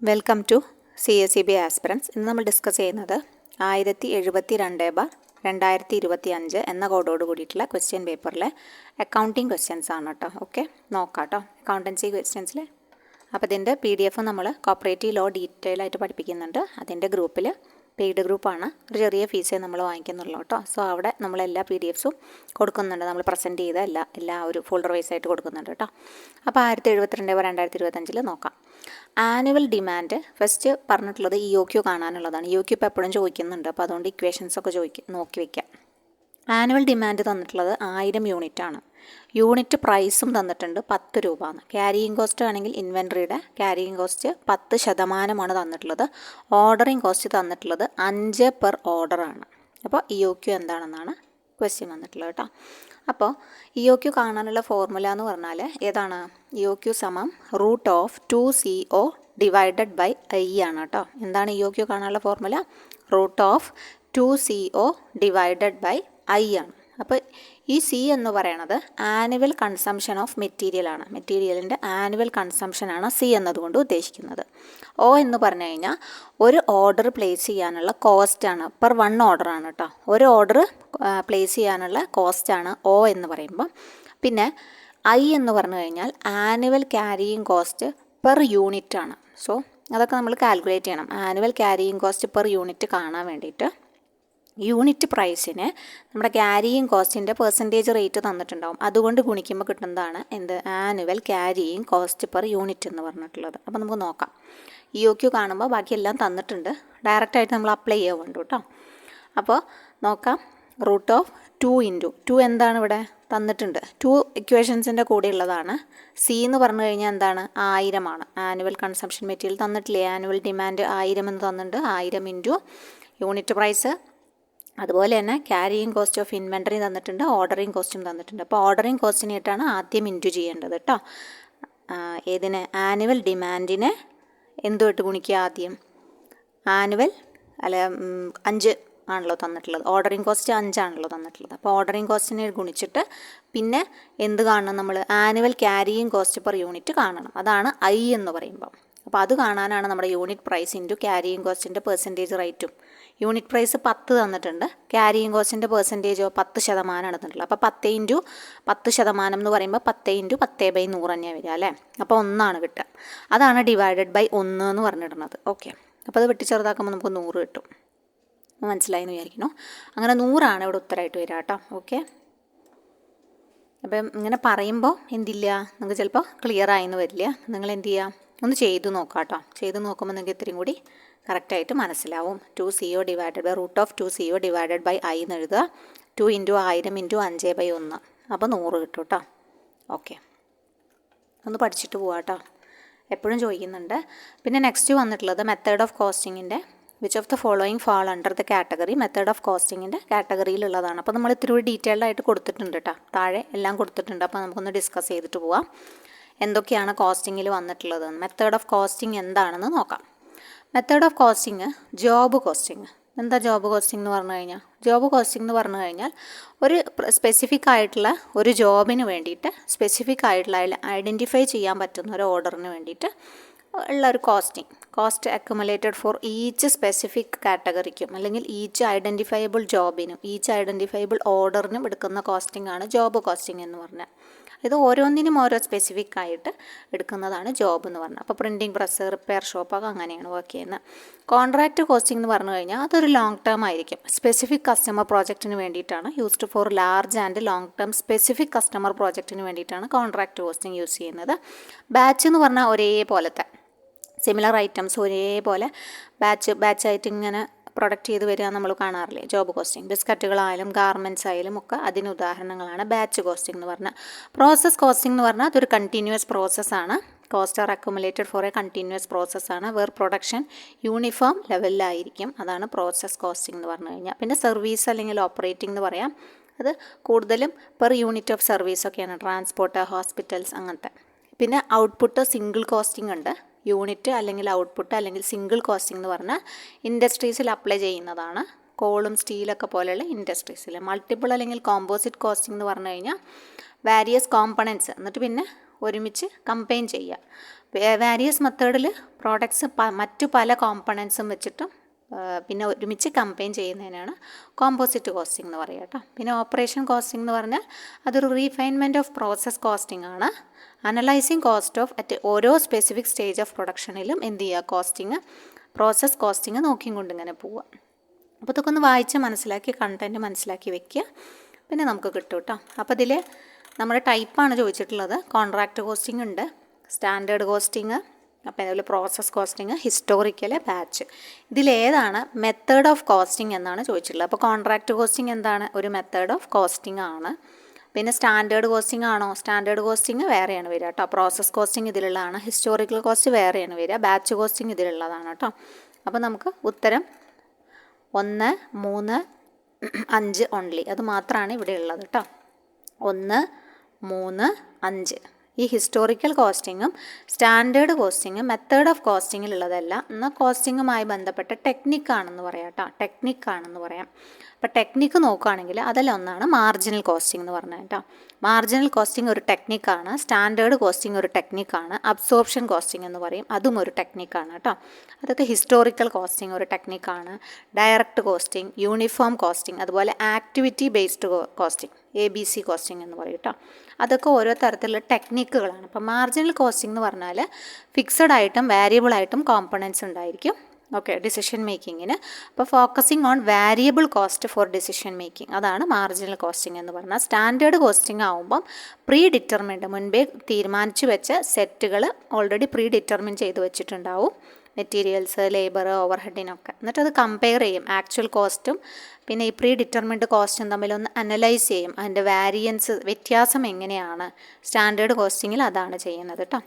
Welcome to CSEB aspirants. ഇന്ന് നമ്മൾ discuss ചെയ്യുന്നത് 1072/2025 എന്ന കോഡോട് കൂടിയിട്ടുള്ള ക്വസ്റ്റ്യൻ പേപ്പറിലെ അക്കൗണ്ടിങ് ക്വസ്റ്റ്യൻസ് ആണ് കേട്ടോ. ഓക്കെ, നോക്കാം കേട്ടോ അക്കൗണ്ടൻസി ക്വസ്റ്റ്യൻസിൽ. അപ്പോൾ ഇതിൻ്റെ PDF നമ്മൾ കോപ്പറേറ്റീവ് ലോ ഡീറ്റെയിൽ ആയിട്ട് പഠിപ്പിക്കുന്നുണ്ട്. അതിൻ്റെ ഗ്രൂപ്പിൽ പെയ്ഡ് ഗ്രൂപ്പാണ്, ഒരു ചെറിയ ഫീസേ നമ്മൾ വാങ്ങിക്കുന്നുള്ളൂ കേട്ടോ. സോ അവിടെ നമ്മളെല്ലാ PDFസും കൊടുക്കുന്നുണ്ട്, നമ്മൾ പ്രസൻറ്റ് ചെയ്ത എല്ലാ ഒരു ഫോൾഡർ വൈസ് ആയിട്ട് കൊടുക്കുന്നുണ്ട് കേട്ടോ. അപ്പോൾ 1072/2025 നോക്കാം. ആനുവൽ ഡിമാൻഡ് ഫസ്റ്റ് പറഞ്ഞിട്ടുള്ളത് EOQ കാണാനുള്ളതാണ്. EOQ ഇപ്പോൾ എപ്പോഴും ചോദിക്കുന്നുണ്ട്, അപ്പോൾ അതുകൊണ്ട് ഇക്വേഷൻസൊക്കെ നോക്കി വയ്ക്കാം. ആനുവൽ ഡിമാൻഡ് തന്നിട്ടുള്ളത് 1000 യൂണിറ്റ് ആണ്. യൂണിറ്റ് പ്രൈസും തന്നിട്ടുണ്ട് 10 രൂപയാണ്. ക്യാരിയിങ് കോസ്റ്റ് ആണെങ്കിൽ ഇൻവെൻട്രിയുടെ ക്യാരിയിങ് കോസ്റ്റ് 10% തന്നിട്ടുള്ളത്. ഓർഡറിങ് കോസ്റ്റ് തന്നിട്ടുള്ളത് 5 പെർ ഓർഡറാണ്. അപ്പോൾ EOQ എന്താണെന്നാണ് ക്വസ്റ്റ്യൻ വന്നിട്ടുള്ളത് കേട്ടോ. അപ്പോൾ EOQ കാണാനുള്ള ഫോർമുല എന്ന് പറഞ്ഞാൽ ഏതാണ്? EOQ സമം √2CO ഡിവൈഡഡ് ബൈ I ആണ് കേട്ടോ. എന്താണ് EOQ കാണാനുള്ള formula? √2CO divided by I ആണ്. അപ്പോൾ ഈ C എന്ന് പറയണത് ആനുവൽ കൺസംഷൻ ഓഫ് മെറ്റീരിയൽ ആണ്. മെറ്റീരിയലിൻ്റെ ആനുവൽ കൺസംഷൻ ആണ് C എന്നതുകൊണ്ട് ഉദ്ദേശിക്കുന്നത്. O എന്ന് പറഞ്ഞു കഴിഞ്ഞാൽ ഒരു ഓർഡർ പ്ലേസ് ചെയ്യാനുള്ള കോസ്റ്റാണ്, പെർ 1 ഓർഡർ ആണ് കേട്ടോ. ഒരു ഓർഡർ പ്ലേസ് ചെയ്യാനുള്ള കോസ്റ്റാണ് O എന്ന് പറയുമ്പോൾ. പിന്നെ I എന്ന് പറഞ്ഞു കഴിഞ്ഞാൽ annual carrying cost per unit ആണ്. സോ അതൊക്കെ നമ്മൾ കാൽക്കുലേറ്റ് ചെയ്യണം. Annual carrying cost per unit കാണാൻ വേണ്ടിയിട്ട് യൂണിറ്റ് പ്രൈസിന് നമ്മുടെ ക്യാരിയിങ് കോസ്റ്റിൻ്റെ പെർസെൻറ്റേജ് റേറ്റ് തന്നിട്ടുണ്ടാവും, അതുകൊണ്ട് ഗുണിക്കുമ്പോൾ കിട്ടുന്നതാണ് annual carrying cost per unit എന്ന് പറഞ്ഞിട്ടുള്ളത്. അപ്പോൾ നമുക്ക് നോക്കാം. EOQ കാണുമ്പോൾ ബാക്കിയെല്ലാം തന്നിട്ടുണ്ട്, ഡയറക്റ്റായിട്ട് നമ്മൾ അപ്ലൈ ചെയ്യുക വേണ്ടു കേട്ടോ. അപ്പോൾ നോക്കാം. √2 എന്താണ് ഇവിടെ തന്നിട്ടുണ്ട്? 2 ഇക്വേഷൻസിൻ്റെ കൂടെ ഉള്ളതാണ്. C എന്ന് പറഞ്ഞു കഴിഞ്ഞാൽ എന്താണ്? 1000 ആണ്. ആനുവൽ കൺസംഷൻ മെറ്റീരിയൽ തന്നിട്ടില്ലേ? ആനുവൽ ഡിമാൻഡ് 1000 എന്ന് തന്നിട്ടുണ്ട്. 1000 ഇൻറ്റു യൂണിറ്റ് പ്രൈസ്, അതുപോലെ തന്നെ ക്യാരിയിങ് കോസ്റ്റ് ഓഫ് ഇൻവെൻറ്ററി തന്നിട്ടുണ്ട്, ഓർഡറിങ് കോസ്റ്റും തന്നിട്ടുണ്ട്. അപ്പോൾ ഓർഡറിങ് കോസ്റ്റിനായിട്ടാണ് ആദ്യം ഇൻറ്റു ചെയ്യേണ്ടത് കേട്ടോ. ഏതിന്? ആനുവൽ ഡിമാൻഡിനെ എന്തുമായിട്ട് ഗുണിക്കുക? ആദ്യം ആനുവൽ 5 ആണല്ലോ തന്നിട്ടുള്ളത്, ഓർഡറിങ് കോസ്റ്റ് 5 ആണല്ലോ തന്നിട്ടുള്ളത്. അപ്പോൾ ഓർഡറിങ് കോസ്റ്റിനെ ഗുണിച്ചിട്ട് പിന്നെ എന്ത് കാണണം നമ്മൾ? Annual carrying cost per unit കാണണം. അതാണ് I എന്ന് പറയുമ്പോൾ. അപ്പോൾ അത് കാണാനാണ് നമ്മുടെ യൂണിറ്റ് പ്രൈസ് ഇൻറ്റു ക്യാരിയിങ് കോസ്റ്റിൻ്റെ പെർസെൻറ്റേജ് റേറ്റും. യൂണിറ്റ് പ്രൈസ് 10 തന്നിട്ടുണ്ട്, ക്യാരിയിങ് കോസ്റ്റിൻ്റെ പെർസെൻറ്റേജോ 10% തന്നിട്ടുള്ളത്. അപ്പോൾ 10 ഇൻറ്റു 10% എന്ന് പറയുമ്പോൾ 10 ഇൻറ്റു 10/100 തന്നെയാണ് വരിക അല്ലേ. അപ്പോൾ 1 കിട്ടുക. അതാണ് ഡിവൈഡഡ് ബൈ 1 എന്ന് പറഞ്ഞിടുന്നത്. ഓക്കെ, അപ്പോൾ അത് വെട്ടി ചെറുതാക്കുമ്പോൾ നമുക്ക് 100 കിട്ടും. മനസ്സിലായി എന്ന് വിചാരിക്കുന്നു. അങ്ങനെ 100 ഇവിടെ ഉത്തരമായിട്ട് വരിക കേട്ടോ. ഓക്കെ, അപ്പം ഇങ്ങനെ പറയുമ്പോൾ എന്തില്ല, നിങ്ങൾക്ക് ചിലപ്പോൾ ക്ലിയർ ആയെന്ന് വരില്ല. നിങ്ങൾ എന്ത് ചെയ്യുക, ഒന്ന് ചെയ്തു നോക്കാം കേട്ടോ. ചെയ്ത് നോക്കുമ്പോൾ നിങ്ങൾക്ക് ഇത്രയും കൂടി കറക്റ്റായിട്ട് മനസ്സിലാവും. 2CO divided by √2CO divided by I എന്ന് എഴുതുക. 2 ഇൻറ്റു 1000 ഇൻറ്റു 5/1, അപ്പോൾ 100 കിട്ടും കേട്ടോ. ഓക്കെ, ഒന്ന് പഠിച്ചിട്ട് പോവാം കേട്ടോ, എപ്പോഴും ചോദിക്കുന്നുണ്ട്. പിന്നെ നെക്സ്റ്റ് വന്നിട്ടുള്ളത് മെത്തേഡ് ഓഫ് കോസ്റ്റിങ്ങിൻ്റെ which of the following fall under the category. Method of കോസ്റ്റിങ്ങിൻ്റെ കാറ്റഗറിയിലുള്ളതാണ്. അപ്പോൾ നമ്മൾ ഇത്തിരി ഡീറ്റെയിൽഡ് ആയിട്ട് കൊടുത്തിട്ടുണ്ട് കേട്ടോ, താഴെ എല്ലാം കൊടുത്തിട്ടുണ്ട്. അപ്പോൾ നമുക്കൊന്ന് ഡിസ്കസ് ചെയ്തിട്ട് പോവാം എന്തൊക്കെയാണ് കോസ്റ്റിങ്ങിൽ വന്നിട്ടുള്ളത്. മെത്തേഡ് ഓഫ് കോസ്റ്റിംഗ് എന്താണെന്ന് നോക്കാം. Method of costing, job costing. എന്താ ജോബ് കോസ്റ്റിംഗ് എന്ന് പറഞ്ഞു കഴിഞ്ഞാൽ? ജോബ് കോസ്റ്റിംഗ് എന്ന് പറഞ്ഞു കഴിഞ്ഞാൽ ഒരു സ്പെസിഫിക് ആയിട്ടുള്ള ഒരു ജോബിന് വേണ്ടിയിട്ട് സ്പെസിഫിക് ആയിട്ടുള്ള ഐഡൻറ്റിഫൈ ചെയ്യാൻ പറ്റുന്ന ഒരു ഓർഡറിന് വേണ്ടിയിട്ട് ഉള്ള ഒരു costing. Cost accumulated for each specific കാറ്റഗറിക്കും അല്ലെങ്കിൽ ഈച്ച് ഐഡൻറ്റിഫയബിൾ ജോബിനും ഈച്ച് ഐഡൻറ്റിഫയബിൾ ഓർഡറിനും എടുക്കുന്ന കോസ്റ്റിംഗ് ആണ് ജോബ് കോസ്റ്റിംഗ് എന്ന് പറഞ്ഞാൽ. ഇത് ഓരോന്നിനും ഓരോ സ്പെസിഫിക് ആയിട്ട് എടുക്കുന്നതാണ് ജോബ് എന്ന് പറഞ്ഞാൽ. അപ്പോൾ പ്രിൻറ്റിങ് പ്രസ്, റിപ്പയർ ഷോപ്പൊക്കെ അങ്ങനെയാണ് വർക്ക് ചെയ്യുന്നത്. കോൺട്രാക്റ്റ് കോസ്റ്റിംഗ് എന്ന് പറഞ്ഞു കഴിഞ്ഞാൽ അതൊരു ലോങ് ടേം ആയിരിക്കും. സ്പെസിഫിക് കസ്റ്റമർ പ്രോജക്റ്റിന് വേണ്ടിയിട്ടാണ്, used for large and long term specific customer പ്രോജക്റ്റിന് വേണ്ടിയിട്ടാണ് കോൺട്രാക്റ്റ് കോസ്റ്റിംഗ് യൂസ് ചെയ്യുന്നത്. ബാച്ച് എന്ന് പറഞ്ഞാൽ ഒരേപോലത്തെ സിമിലർ ഐറ്റംസ് ഒരേപോലെ ബാച്ചായിട്ട് ഇങ്ങനെ പ്രൊഡക്റ്റ് ചെയ്ത് വരിക നമ്മൾ കാണാറില്ലേ ജോബ് കോസ്റ്റിംഗ്. ബിസ്ക്കറ്റുകളായാലും ഗാർമെൻറ്റ്സ് ആയാലും ഒക്കെ അതിന് ഉദാഹരണങ്ങളാണ് ബാച്ച് കോസ്റ്റിംഗ് എന്ന് പറഞ്ഞാൽ. പ്രോസസ് കോസ്റ്റിംഗ് എന്ന് പറഞ്ഞാൽ അതൊരു കണ്ടിന്യൂസ് പ്രോസസ്സാണ്. Cost are accumulated for a continuous പ്രോസസ്സാണ്. വേർ പ്രൊഡക്ഷൻ യൂണിഫോം ലെവലിലായിരിക്കും. അതാണ് പ്രോസസ് കോസ്റ്റിംഗ് എന്ന് പറഞ്ഞു കഴിഞ്ഞാൽ. പിന്നെ സർവീസ് അല്ലെങ്കിൽ ഓപ്പറേറ്റിംഗ് എന്ന് പറയാം. അത് കൂടുതലും പെർ യൂണിറ്റ് ഓഫ് സർവീസൊക്കെയാണ്, ട്രാൻസ്പോർട്ട്, ഹോസ്പിറ്റൽസ് അങ്ങനത്തെ. പിന്നെ ഔട്ട്പുട്ട് സിംഗിൾ കോസ്റ്റിംഗ് ഉണ്ട്. യൂണിറ്റ് അല്ലെങ്കിൽ ഔട്ട്പുട്ട് അല്ലെങ്കിൽ സിംഗിൾ കോസ്റ്റിംഗ് എന്ന് പറഞ്ഞാൽ ഇൻഡസ്ട്രീസിൽ അപ്ലൈ ചെയ്യുന്നതാണ്. കോളും സ്റ്റീലൊക്കെ പോലെയുള്ള ഇൻഡസ്ട്രീസിൽ. മൾട്ടിപ്പിൾ അല്ലെങ്കിൽ കോമ്പോസിറ്റ് കോസ്റ്റിംഗ് എന്ന് പറഞ്ഞു കഴിഞ്ഞാൽ വാരിയസ് കോമ്പണൻസ് എന്നിട്ട് പിന്നെ ഒരുമിച്ച് കമ്പൈൻ ചെയ്യുക. വാരിയസ് മെത്തേഡിൽ പ്രോഡക്ട്സ് മറ്റു പല കോമ്പണൻസും വെച്ചിട്ടും പിന്നെ ഒരുമിച്ച് കമ്പൈൻ ചെയ്യുന്നതിനാണ് കോമ്പോസിറ്റ് കോസ്റ്റിംഗ് എന്ന് പറയുക കേട്ടോ. പിന്നെ ഓപ്പറേഷൻ കോസ്റ്റിംഗ് എന്ന് പറഞ്ഞാൽ അതൊരു റീഫൈൻമെൻറ്റ് ഓഫ് പ്രോസസ് കോസ്റ്റിംഗ് ആണ്. അനലൈസിങ് കോസ്റ്റ് ഓഫ് അറ്റ് ഓരോ സ്പെസിഫിക് സ്റ്റേജ് ഓഫ് പ്രൊഡക്ഷനിലും എന്ത് ചെയ്യുക, പ്രോസസ് കോസ്റ്റിംഗ് നോക്കിക്കൊണ്ട് ഇങ്ങനെ പോവുക. അപ്പോൾ ഇതൊക്കെ ഒന്ന് വായിച്ച് മനസ്സിലാക്കി കണ്ടൻറ്റ് മനസ്സിലാക്കി വെക്കുക, പിന്നെ നമുക്ക് കിട്ടും കേട്ടോ. അപ്പോൾ ഇതിൽ നമ്മുടെ ടൈപ്പാണ് ചോദിച്ചിട്ടുള്ളത്. കോൺട്രാക്റ്റ് കോസ്റ്റിംഗ് ഉണ്ട്, സ്റ്റാൻഡേർഡ് കോസ്റ്റിംഗ്, അപ്പോൾ അതുപോലെ പ്രോസസ് കോസ്റ്റിംഗ്, ഹിസ്റ്റോറിക്കൽ, ബാച്ച്. ഇതിലേതാണ് മെത്തേഡ് ഓഫ് കോസ്റ്റിംഗ് എന്നാണ് ചോദിച്ചിട്ടുള്ളത്. അപ്പോൾ കോൺട്രാക്റ്റ് കോസ്റ്റിംഗ് എന്താണ്? ഒരു മെത്തേഡ് ഓഫ് കോസ്റ്റിംഗ് ആണ്. പിന്നെ സ്റ്റാൻഡേർഡ് കോസ്റ്റിംഗ് ആണോ? സ്റ്റാൻഡേർഡ് കോസ്റ്റിംഗ് വേറെയാണ് വരിക കേട്ടോ. പ്രോസസ് കോസ്റ്റിംഗ് ഇതിലുള്ളതാണ്. ഹിസ്റ്റോറിക്കൽ കോസ്റ്റ് വേറെയാണ് വരിക. ബാച്ച് കോസ്റ്റിംഗ് ഇതിലുള്ളതാണ് കേട്ടോ. അപ്പോൾ നമുക്ക് ഉത്തരം 1, 3, 5 ഓൺലി, അത് മാത്രമാണ് ഇവിടെ ഉള്ളത് കേട്ടോ. 1, 3, 5. ഈ ഹിസ്റ്റോറിക്കൽ കോസ്റ്റിങ്ങും സ്റ്റാൻഡേർഡ് കോസ്റ്റിങ്ങും മെത്തേഡ് ഓഫ് കോസ്റ്റിങ്ങിലുള്ളതല്ല. എന്നാൽ കോസ്റ്റിങ്ങുമായി ബന്ധപ്പെട്ട ടെക്നിക്കാണെന്ന് പറയാം കേട്ടോ. ടെക്നിക്കാണെന്ന് പറയാം. അപ്പോൾ ടെക്നിക്ക് നോക്കുകയാണെങ്കിൽ അതിലൊന്നാണ് മാർജിനൽ കോസ്റ്റിംഗ് എന്ന് പറഞ്ഞാൽ കേട്ടോ. മാർജിനൽ കോസ്റ്റിംഗ് ഒരു ടെക്നിക്കാണ്. സ്റ്റാൻഡേർഡ് കോസ്റ്റിംഗ് ഒരു ടെക്നിക്കാണ്. അബ്സോർപ്ഷൻ കോസ്റ്റിംഗ് എന്ന് പറയും, അതും ഒരു ടെക്നിക്കാണ് കേട്ടോ. അതൊക്കെ ഹിസ്റ്റോറിക്കൽ കോസ്റ്റിംഗ് ഒരു ടെക്നിക്കാണ്. ഡയറക്റ്റ് കോസ്റ്റിംഗ്, യൂണിഫോം കോസ്റ്റിംഗ്, അതുപോലെ activity based costing, ABC costing എന്ന് പറയും കേട്ടോ. അതൊക്കെ ഓരോ തരത്തിലുള്ള ടെക്നിക്കുകളാണ്. അപ്പോൾ മാർജിനൽ കോസ്റ്റിംഗ് എന്ന് പറഞ്ഞാൽ ഫിക്സഡ് ആയിട്ടും വേരിയബിൾ ആയിട്ടും കോമ്പണൻസ് ഉണ്ടായിരിക്കും. ഓക്കെ, ഡിസിഷൻ മേക്കിങ്ങിന്. അപ്പോൾ focusing on variable cost for decision making, അതാണ് മാർജിനൽ കോസ്റ്റിംഗ് എന്ന് പറഞ്ഞാൽ. സ്റ്റാൻഡേർഡ് കോസ്റ്റിംഗ് ആകുമ്പം പ്രീ ഡിറ്റർമിൻഡ്, മുൻപേ തീരുമാനിച്ചു വെച്ച സെറ്റുകൾ ഓൾറെഡി പ്രീ ഡിറ്റർമിൻ ചെയ്ത് വെച്ചിട്ടുണ്ടാവും. മെറ്റീരിയൽസ്, ലേബർ, ഓവർ ഹെഡിനൊക്കെ. എന്നിട്ട് അത് കമ്പയർ ചെയ്യും ആക്ച്വൽ കോസ്റ്റും പിന്നെ ഈ പ്രീ ഡിറ്റർമിൻഡ് കോസ്റ്റും തമ്മിലൊന്ന് അനലൈസ് ചെയ്യും. അതിൻ്റെ വാരിയൻസ്, വ്യത്യാസം എങ്ങനെയാണ്. സ്റ്റാൻഡേർഡ് കോസ്റ്റിങ്ങിൽ അതാണ് ചെയ്യുന്നത് കേട്ടോ.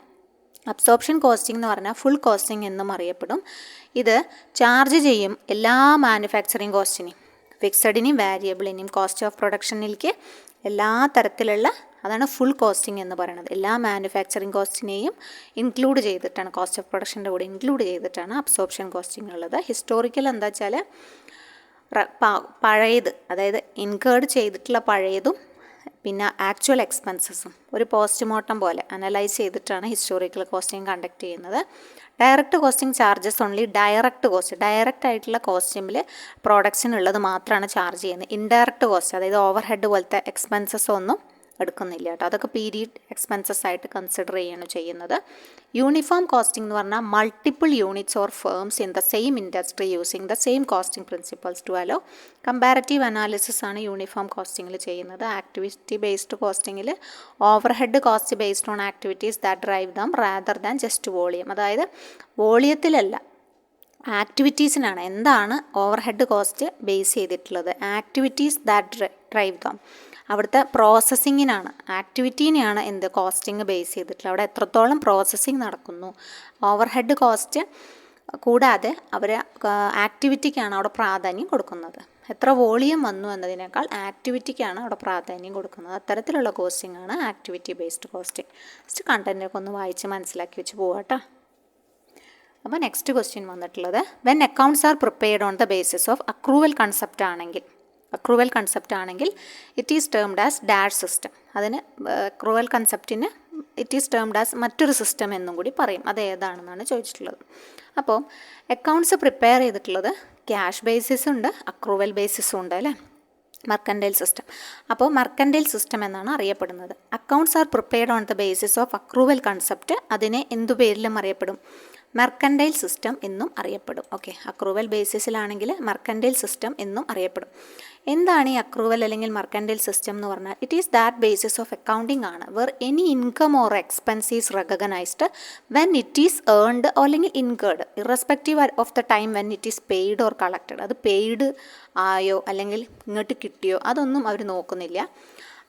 അബ്സോർപ്ഷൻ കോസ്റ്റിംഗ് എന്ന് പറഞ്ഞാൽ ഫുൾ കോസ്റ്റിംഗ് എന്നും അറിയപ്പെടും. ഇത് ചാർജ് ചെയ്യും എല്ലാ മാനുഫാക്ചറിങ് കോസ്റ്റിനെയും, ഫിക്സഡിനെയും വാരിയബിളിനെയും, കോസ്റ്റ് ഓഫ് പ്രൊഡക്ഷനിലേക്ക് എല്ലാ തരത്തിലുള്ള, അതാണ് ഫുൾ കോസ്റ്റിംഗ് എന്ന് പറയുന്നത്. എല്ലാ മാനുഫാക്ചറിങ് കോസ്റ്റിനെയും ഇൻക്ലൂഡ് ചെയ്തിട്ടാണ്, കോസ്റ്റ് ഓഫ് പ്രൊഡക്ഷൻ്റെ കൂടെ ഇൻക്ലൂഡ് ചെയ്തിട്ടാണ് അബ്സോർപ്ഷൻ കോസ്റ്റിംഗ് ഉള്ളത്. ഹിസ്റ്റോറിക്കൽ എന്താ വെച്ചാൽ പഴയത്, അതായത് ഇൻകേർഡ് ചെയ്തിട്ടുള്ള പഴയതും പിന്നെ ആക്ച്വൽ എക്സ്പെൻസസും ഒരു പോസ്റ്റ്മോർട്ടം പോലെ അനലൈസ് ചെയ്തിട്ടാണ് ഹിസ്റ്റോറിക്കൽ കോസ്റ്റിംഗ് കണ്ടക്ട് ചെയ്യുന്നത്. Direct costing charges only direct cost, direct ആയിട്ടുള്ള കോസ്റ്റിങ്ങിൽ പ്രോഡക്ട്സിനുള്ളത് മാത്രമാണ് ചാർജ് ചെയ്യുന്നത്. ഇൻഡയറക്റ്റ് കോസ്റ്റ്, അതായത് ഓവർ ഹെഡ് പോലത്തെ എക്സ്പെൻസസ് ഒന്നും എടുക്കുന്നില്ല കേട്ടോ. അതൊക്കെ പീരീഡ് എക്സ്പെൻസസ് ആയിട്ട് കൺസിഡർ ചെയ്യാണ് ചെയ്യുന്നത്. യൂണിഫോം കോസ്റ്റിംഗ് എന്ന് പറഞ്ഞാൽ multiple units or firms in the same industry using the same costing principles to allow comparative analysis ആണ് യൂണിഫോം കോസ്റ്റിങ്ങിൽ ചെയ്യുന്നത്. ആക്ടിവിറ്റി ബേസ്ഡ് കോസ്റ്റിങ്ങിൽ overhead cost based on activities that drive them rather than just volume, അതായത് വോളിയത്തിലല്ല ആക്ടിവിറ്റീസിനാണ്. എന്താണ് overhead cost base ചെയ്തിട്ടുള്ളത്? Activities that drive them, അവിടുത്തെ പ്രോസസ്സിങ്ങിനാണ്, ആക്ടിവിറ്റീനെയാണ് എന്ത് കോസ്റ്റിംഗ് ബേസ് ചെയ്തിട്ടുള്ളത്. അവിടെ എത്രത്തോളം പ്രോസസ്സിങ് നടക്കുന്നു. ഓവർ ഹെഡ് കോസ്റ്റ് കൂടാതെ അവർ ആക്ടിവിറ്റിക്കാണ് അവിടെ പ്രാധാന്യം കൊടുക്കുന്നത്. എത്ര വോളിയം വന്നു എന്നതിനേക്കാൾ ആക്ടിവിറ്റിക്കാണ് അവിടെ പ്രാധാന്യം കൊടുക്കുന്നത്. അത്തരത്തിലുള്ള കോസ്റ്റിംഗ് ആണ് ആക്ടിവിറ്റി ബേസ്ഡ് കോസ്റ്റിംഗ്. ജസ്റ്റ് കണ്ടൻറ്റൊക്കെ ഒന്ന് വായിച്ച് മനസ്സിലാക്കി വെച്ച് പോവാട്ടോ. അപ്പോൾ നെക്സ്റ്റ് ക്വസ്റ്റ്യൻ വന്നിട്ടുള്ളത്, when accounts are prepared on the basis of accrual concept ആണെങ്കിൽ, അക്രൂവൽ കൺസെപ്റ്റ് ആണെങ്കിൽ it is termed as dash system. അതിന് അക്രൂവൽ കൺസെപ്റ്റിന് ഇറ്റ് ഈസ് ടേംഡ് ആസ് മറ്റൊരു സിസ്റ്റം എന്നും കൂടി പറയും. അത് ഏതാണെന്നാണ് ചോദിച്ചിട്ടുള്ളത്. അപ്പോൾ അക്കൗണ്ട്സ് പ്രിപ്പയർ ചെയ്തിട്ടുള്ളത് ക്യാഷ് ബേസിസ് ഉണ്ട്, അക്രൂവൽ ബേസിസും ഉണ്ട് അല്ലേ, മെർക്കൻറ്റൈൽ സിസ്റ്റം. അപ്പോൾ മെർക്കൻറ്റൈൽ സിസ്റ്റം എന്നാണ് അറിയപ്പെടുന്നത്. Accounts are prepared on the basis of accrual concept, അതിനെ എന്തു പേരിലും അറിയപ്പെടും? മെർക്കൻറ്റൈൽ സിസ്റ്റം എന്നും അറിയപ്പെടും. ഓക്കെ, അക്രൂവൽ ബേസിസിലാണെങ്കിൽ മെർക്കൻറ്റൈൽ സിസ്റ്റം എന്നും അറിയപ്പെടും. എന്താണ് ഈ അക്രൂവൽ അല്ലെങ്കിൽ മെർക്കൻറ്റൈൽ സിസ്റ്റം എന്ന് പറഞ്ഞാൽ? It is that basis of accounting ആണ് where any income or expense is recognised when it is earned അല്ലെങ്കിൽ incurred irrespective of the time when it is paid or collected. അത് paid ആയോ അല്ലെങ്കിൽ ഇങ്ങോട്ട് കിട്ടിയോ അതൊന്നും അവർ നോക്കുന്നില്ല.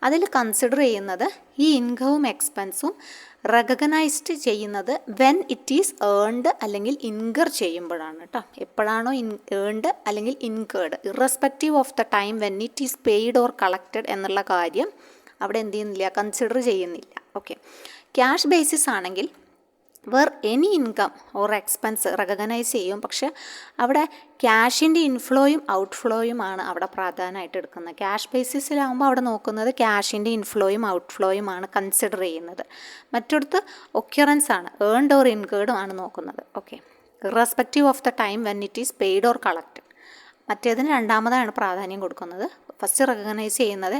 അതിൽ കൺസിഡർ ചെയ്യുന്നത് ഈ ഇൻകവും എക്സ്പെൻസും റെക്കഗ്നൈസ്ഡ് ചെയ്യുന്നത് വെൻ ഇറ്റ് ഈസ് ഏൺഡ് അല്ലെങ്കിൽ ഇൻകർ ചെയ്യുമ്പോഴാണ് കേട്ടോ. എപ്പോഴാണോ ഏൺഡ് അല്ലെങ്കിൽ incurred irrespective of the time when it is paid or collected എന്നുള്ള കാര്യം അവിടെ എന്ത് ചെയ്യുന്നില്ല, കൺസിഡർ ചെയ്യുന്നില്ല. ഓക്കെ, ക്യാഷ് ബേസിസ് ആണെങ്കിൽ where any income or expense recognise ചെയ്യും. പക്ഷെ അവിടെ ക്യാഷിൻ്റെ ഇൻഫ്ലോയും ഔട്ട്ഫ്ലോയുമാണ് അവിടെ പ്രാധാന്യമായിട്ട് എടുക്കുന്നത്. ക്യാഷ് ബേസിസിലാകുമ്പോൾ അവിടെ നോക്കുന്നത് ക്യാഷിൻ്റെ ഇൻഫ്ലോയും ഔട്ട്ഫ്ലോയുമാണ് കൺസിഡർ ചെയ്യുന്നത്. മറ്റൊടുത്ത് ഒക്യുറൻസ് ആണ്, ഏൺഡ് ഓർ ഇൻകേർഡും ആണ് നോക്കുന്നത്. Okay, irrespective of the time when it is paid or collect. മറ്റേതിന് രണ്ടാമതാണ് പ്രാധാന്യം കൊടുക്കുന്നത്. ഫസ്റ്റ് റെക്കഗ്നൈസ് ചെയ്യുന്നത്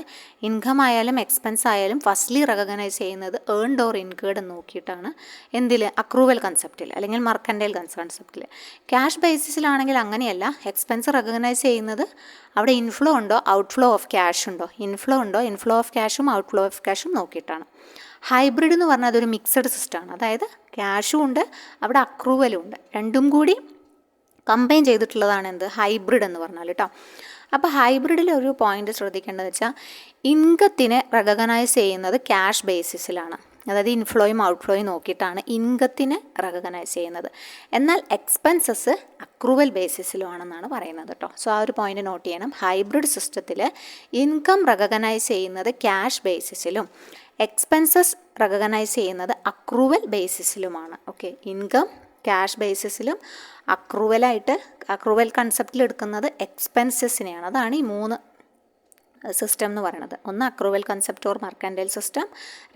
ഇൻകം ആയാലും എക്സ്പെൻസ് ആയാലും ഫസ്റ്റ്ലി റെക്കഗ്നൈസ് ചെയ്യുന്നത് ഏൺഡ് ഓർ ഇൻകേർഡ് എന്ന് നോക്കിയിട്ടാണ്. എന്തിൽ? അക്രൂവൽ കൺസെപ്റ്റിൽ അല്ലെങ്കിൽ മർക്കൻഡൈൽ കൺസെപ്റ്റിൽ. ക്യാഷ് ബേസിസിലാണെങ്കിൽ അങ്ങനെയല്ല. എക്സ്പെൻസ് റെക്കഗ്നൈസ് ചെയ്യുന്നത് അവിടെ ഇൻഫ്ലോ ഉണ്ടോ ഔട്ട്ഫ്ലോ ഓഫ് ക്യാഷ് ഉണ്ടോ, ഇൻഫ്ലോ ഉണ്ടോ ഇൻഫ്ലോ ഓഫ് ക്യാഷും ഔട്ട്ഫ്ലോ ഓഫ് ക്യാഷും നോക്കിയിട്ടാണ്. ഹൈബ്രിഡ് എന്ന് പറഞ്ഞാൽ അതൊരു മിക്സഡ് സിസ്റ്റമാണ്. അതായത് ക്യാഷും ഉണ്ട് അവിടെ അക്രൂവലും ഉണ്ട്, രണ്ടും കൂടി കമ്പൈൻ ചെയ്തിട്ടുള്ളതാണ് എന്ത്? ഹൈബ്രിഡ് എന്ന് പറഞ്ഞാൽ കേട്ടോ. അപ്പോൾ ഹൈബ്രിഡിൽ ഒരു പോയിന്റ് ശ്രദ്ധിക്കേണ്ടത് വെച്ചാൽ ഇൻകത്തിനെ റെക്കഗ്നൈസ് ചെയ്യുന്നത് ക്യാഷ് ബേസിസിലാണ്. അതായത് ഇൻഫ്ലോയും ഔട്ട്ഫ്ലോയും നോക്കിയിട്ടാണ് ഇൻകത്തിനെ റെക്കഗ്നൈസ് ചെയ്യുന്നത്. എന്നാൽ എക്സ്പെൻസസ് അക്രൂവൽ ബേസിസിലുമാണെന്നാണ് പറയുന്നത് കേട്ടോ. സോ ആ ഒരു പോയിന്റ് നോട്ട് ചെയ്യണം. ഹൈബ്രിഡ് സിസ്റ്റത്തിൽ ഇൻകം റെക്കഗ്നൈസ് ചെയ്യുന്നത് ക്യാഷ് ബേസിസിലും എക്സ്പെൻസസ് റെക്കഗ്നൈസ് ചെയ്യുന്നത് അക്രൂവൽ ബേസിസിലുമാണ്. ഓക്കെ, ഇൻകം ക്യാഷ് ബേസിസിലും അക്രൂവൽ കൺസെപ്റ്റിൽ എടുക്കുന്നത് എക്സ്പെൻസസിനെയാണ്. അതാണ് ഈ 3 സിസ്റ്റം എന്ന് പറയുന്നത്. 1 accrual concept or mercantile system,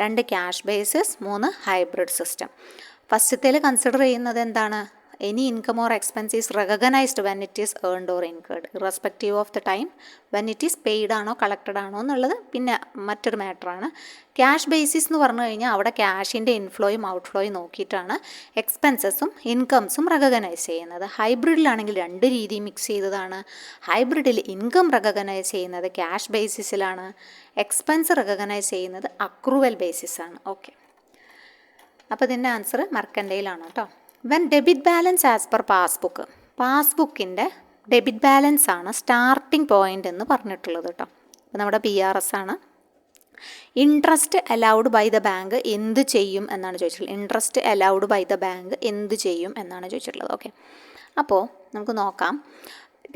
2 cash basis, 3 hybrid system. ഫസ്റ്റത്തേൽ കൺസിഡർ ചെയ്യുന്നത് എന്താണ്? Any income or expense is recognised when it is earned or incurred irrespective of the time when it is paid ആണോ collected ആണോ എന്നുള്ളത് പിന്നെ മറ്റൊരു മാറ്ററാണ്. Cash basis എന്ന് പറഞ്ഞു കഴിഞ്ഞാൽ അവിടെ ക്യാഷിൻ്റെ ഇൻഫ്ലോയും ഔട്ട്ഫ്ലോയും നോക്കിയിട്ടാണ് എക്സ്പെൻസസും ഇൻകംസും റെക്കഗ്നൈസ് ചെയ്യുന്നത്. ഹൈബ്രിഡിലാണെങ്കിൽ 2 രീതി മിക്സ് ചെയ്തതാണ്. ഹൈബ്രിഡിൽ ഇൻകം റെക്കഗ്നൈസ് ചെയ്യുന്നത് ക്യാഷ് ബേസിസിലാണ്, എക്സ്പെൻസ് റെക്കഗ്നൈസ് ചെയ്യുന്നത് അക്രൂവൽ ബേസിസാണ്. ഓക്കെ, അപ്പോൾ ഇതിൻ്റെ ആൻസർ മർക്കൻഡൈലാണ് കേട്ടോ. When debit balance as per passbook, പാസ്ബുക്കിൻ്റെ ഡെബിറ്റ് ബാലൻസ് ആണ് സ്റ്റാർട്ടിംഗ് പോയിൻ്റ് എന്ന് പറഞ്ഞിട്ടുള്ളത് കേട്ടോ. അപ്പോൾ നമ്മുടെ PRS ആണ്. Interest allowed by the bank എന്ത് ചെയ്യും എന്നാണ് ചോദിച്ചിട്ടുള്ളത്. Interest allowed by the bank എന്ത് ചെയ്യും എന്നാണ് ചോദിച്ചിട്ടുള്ളത്. ഓക്കെ, അപ്പോൾ നമുക്ക് നോക്കാം.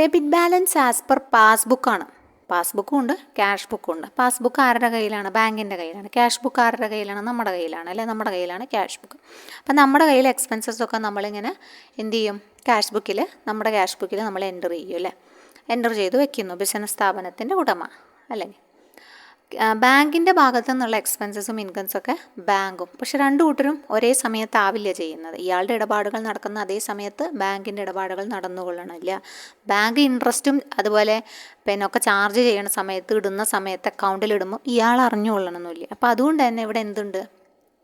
ഡെബിറ്റ് ബാലൻസ് ആസ് പെർ പാസ്ബുക്കാണ്. പാസ്ബുക്കും ഉണ്ട്, ക്യാഷ് ബുക്കും ഉണ്ട്. പാസ്ബുക്ക് ആരുടെ കയ്യിലാണ്? ബാങ്കിൻ്റെ കയ്യിലാണ്. ക്യാഷ് ബുക്ക് ആരുടെ കയ്യിലാണ്? നമ്മുടെ കയ്യിലാണ്, അല്ലേ? നമ്മുടെ കയ്യിലാണ് ക്യാഷ് ബുക്ക്. അപ്പം നമ്മുടെ കയ്യിൽ എക്സ്പെൻസസൊക്കെ നമ്മളിങ്ങനെ എന്ത് ചെയ്യും? നമ്മുടെ ക്യാഷ് ബുക്കിൽ നമ്മൾ എൻ്റർ ചെയ്യും, അല്ലേ? എൻ്റർ ചെയ്ത് വെക്കുന്നു ബിസിനസ് സ്ഥാപനത്തിൻ്റെ ഉടമ, അല്ലെങ്കിൽ ബാങ്കിൻ്റെ ഭാഗത്തു നിന്നുള്ള എക്സ്പെൻസസും ഇൻകംസൊക്കെ ബാങ്കും. പക്ഷെ 2 കൂട്ടരും ഒരേ സമയത്താവില്ല ചെയ്യുന്നത്. ഇയാളുടെ ഇടപാടുകൾ നടക്കുന്ന അതേ സമയത്ത് ബാങ്കിൻ്റെ ഇടപാടുകൾ നടന്നുകൊള്ളണില്ല. ബാങ്ക് ഇൻട്രസ്റ്റും അതുപോലെ ഒക്കെ ചാർജ് ചെയ്യണ സമയത്ത്, ഇടുന്ന സമയത്ത് അക്കൗണ്ടിൽ ഇടുമ്പോൾ ഇയാൾ അറിഞ്ഞുകൊള്ളണമെന്നില്ല. അപ്പോൾ അതുകൊണ്ട് തന്നെ ഇവിടെ എന്തുണ്ട്?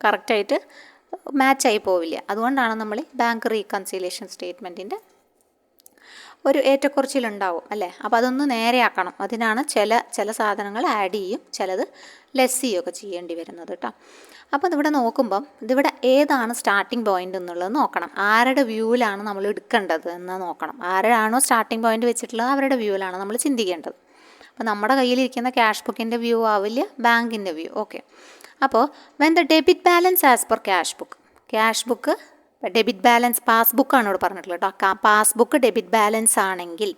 കറക്റ്റായിട്ട് മാച്ചായി പോവില്ല. അതുകൊണ്ടാണ് നമ്മൾ ബാങ്ക് റീകൺസിലേഷൻ സ്റ്റേറ്റ്മെൻറ്റിൻ്റെ ഒരു ഏറ്റക്കുറച്ചിലുണ്ടാവും, അല്ലേ? അപ്പോൾ അതൊന്ന് നേരെയാക്കണം. അതിനാണ് ചില സാധനങ്ങൾ ആഡ് ചെയ്യും, ചിലത് ലെസ് ചെയ്യുകയൊക്കെ ചെയ്യേണ്ടി വരുന്നത് കേട്ടോ. അപ്പോൾ ഇതിവിടെ നോക്കുമ്പം ഇതിവിടെ ഏതാണ് സ്റ്റാർട്ടിംഗ് പോയിൻ്റ് എന്നുള്ളത് നോക്കണം. ആരുടെ വ്യൂവിലാണ് നമ്മൾ എടുക്കേണ്ടത് എന്ന് നോക്കണം. ആരാണോ സ്റ്റാർട്ടിംഗ് പോയിൻ്റ് വെച്ചിട്ടുള്ളത് അവരുടെ വ്യൂവിലാണ് നമ്മൾ ചിന്തിക്കേണ്ടത്. അപ്പോൾ നമ്മുടെ കയ്യിലിരിക്കുന്ന ക്യാഷ് ബുക്കിൻ്റെ വ്യൂ ആവില്ല ബാങ്കിൻ്റെ വ്യൂ. ഓക്കെ, അപ്പോൾ when the debit balance as per cash book debit balance പാസ്ബുക്കാണ് ഇവിടെ പറഞ്ഞിട്ടുള്ളത് കേട്ടോ. പാസ്ബുക്ക് ഡെബിറ്റ് ബാലൻസ് ആണെങ്കിൽ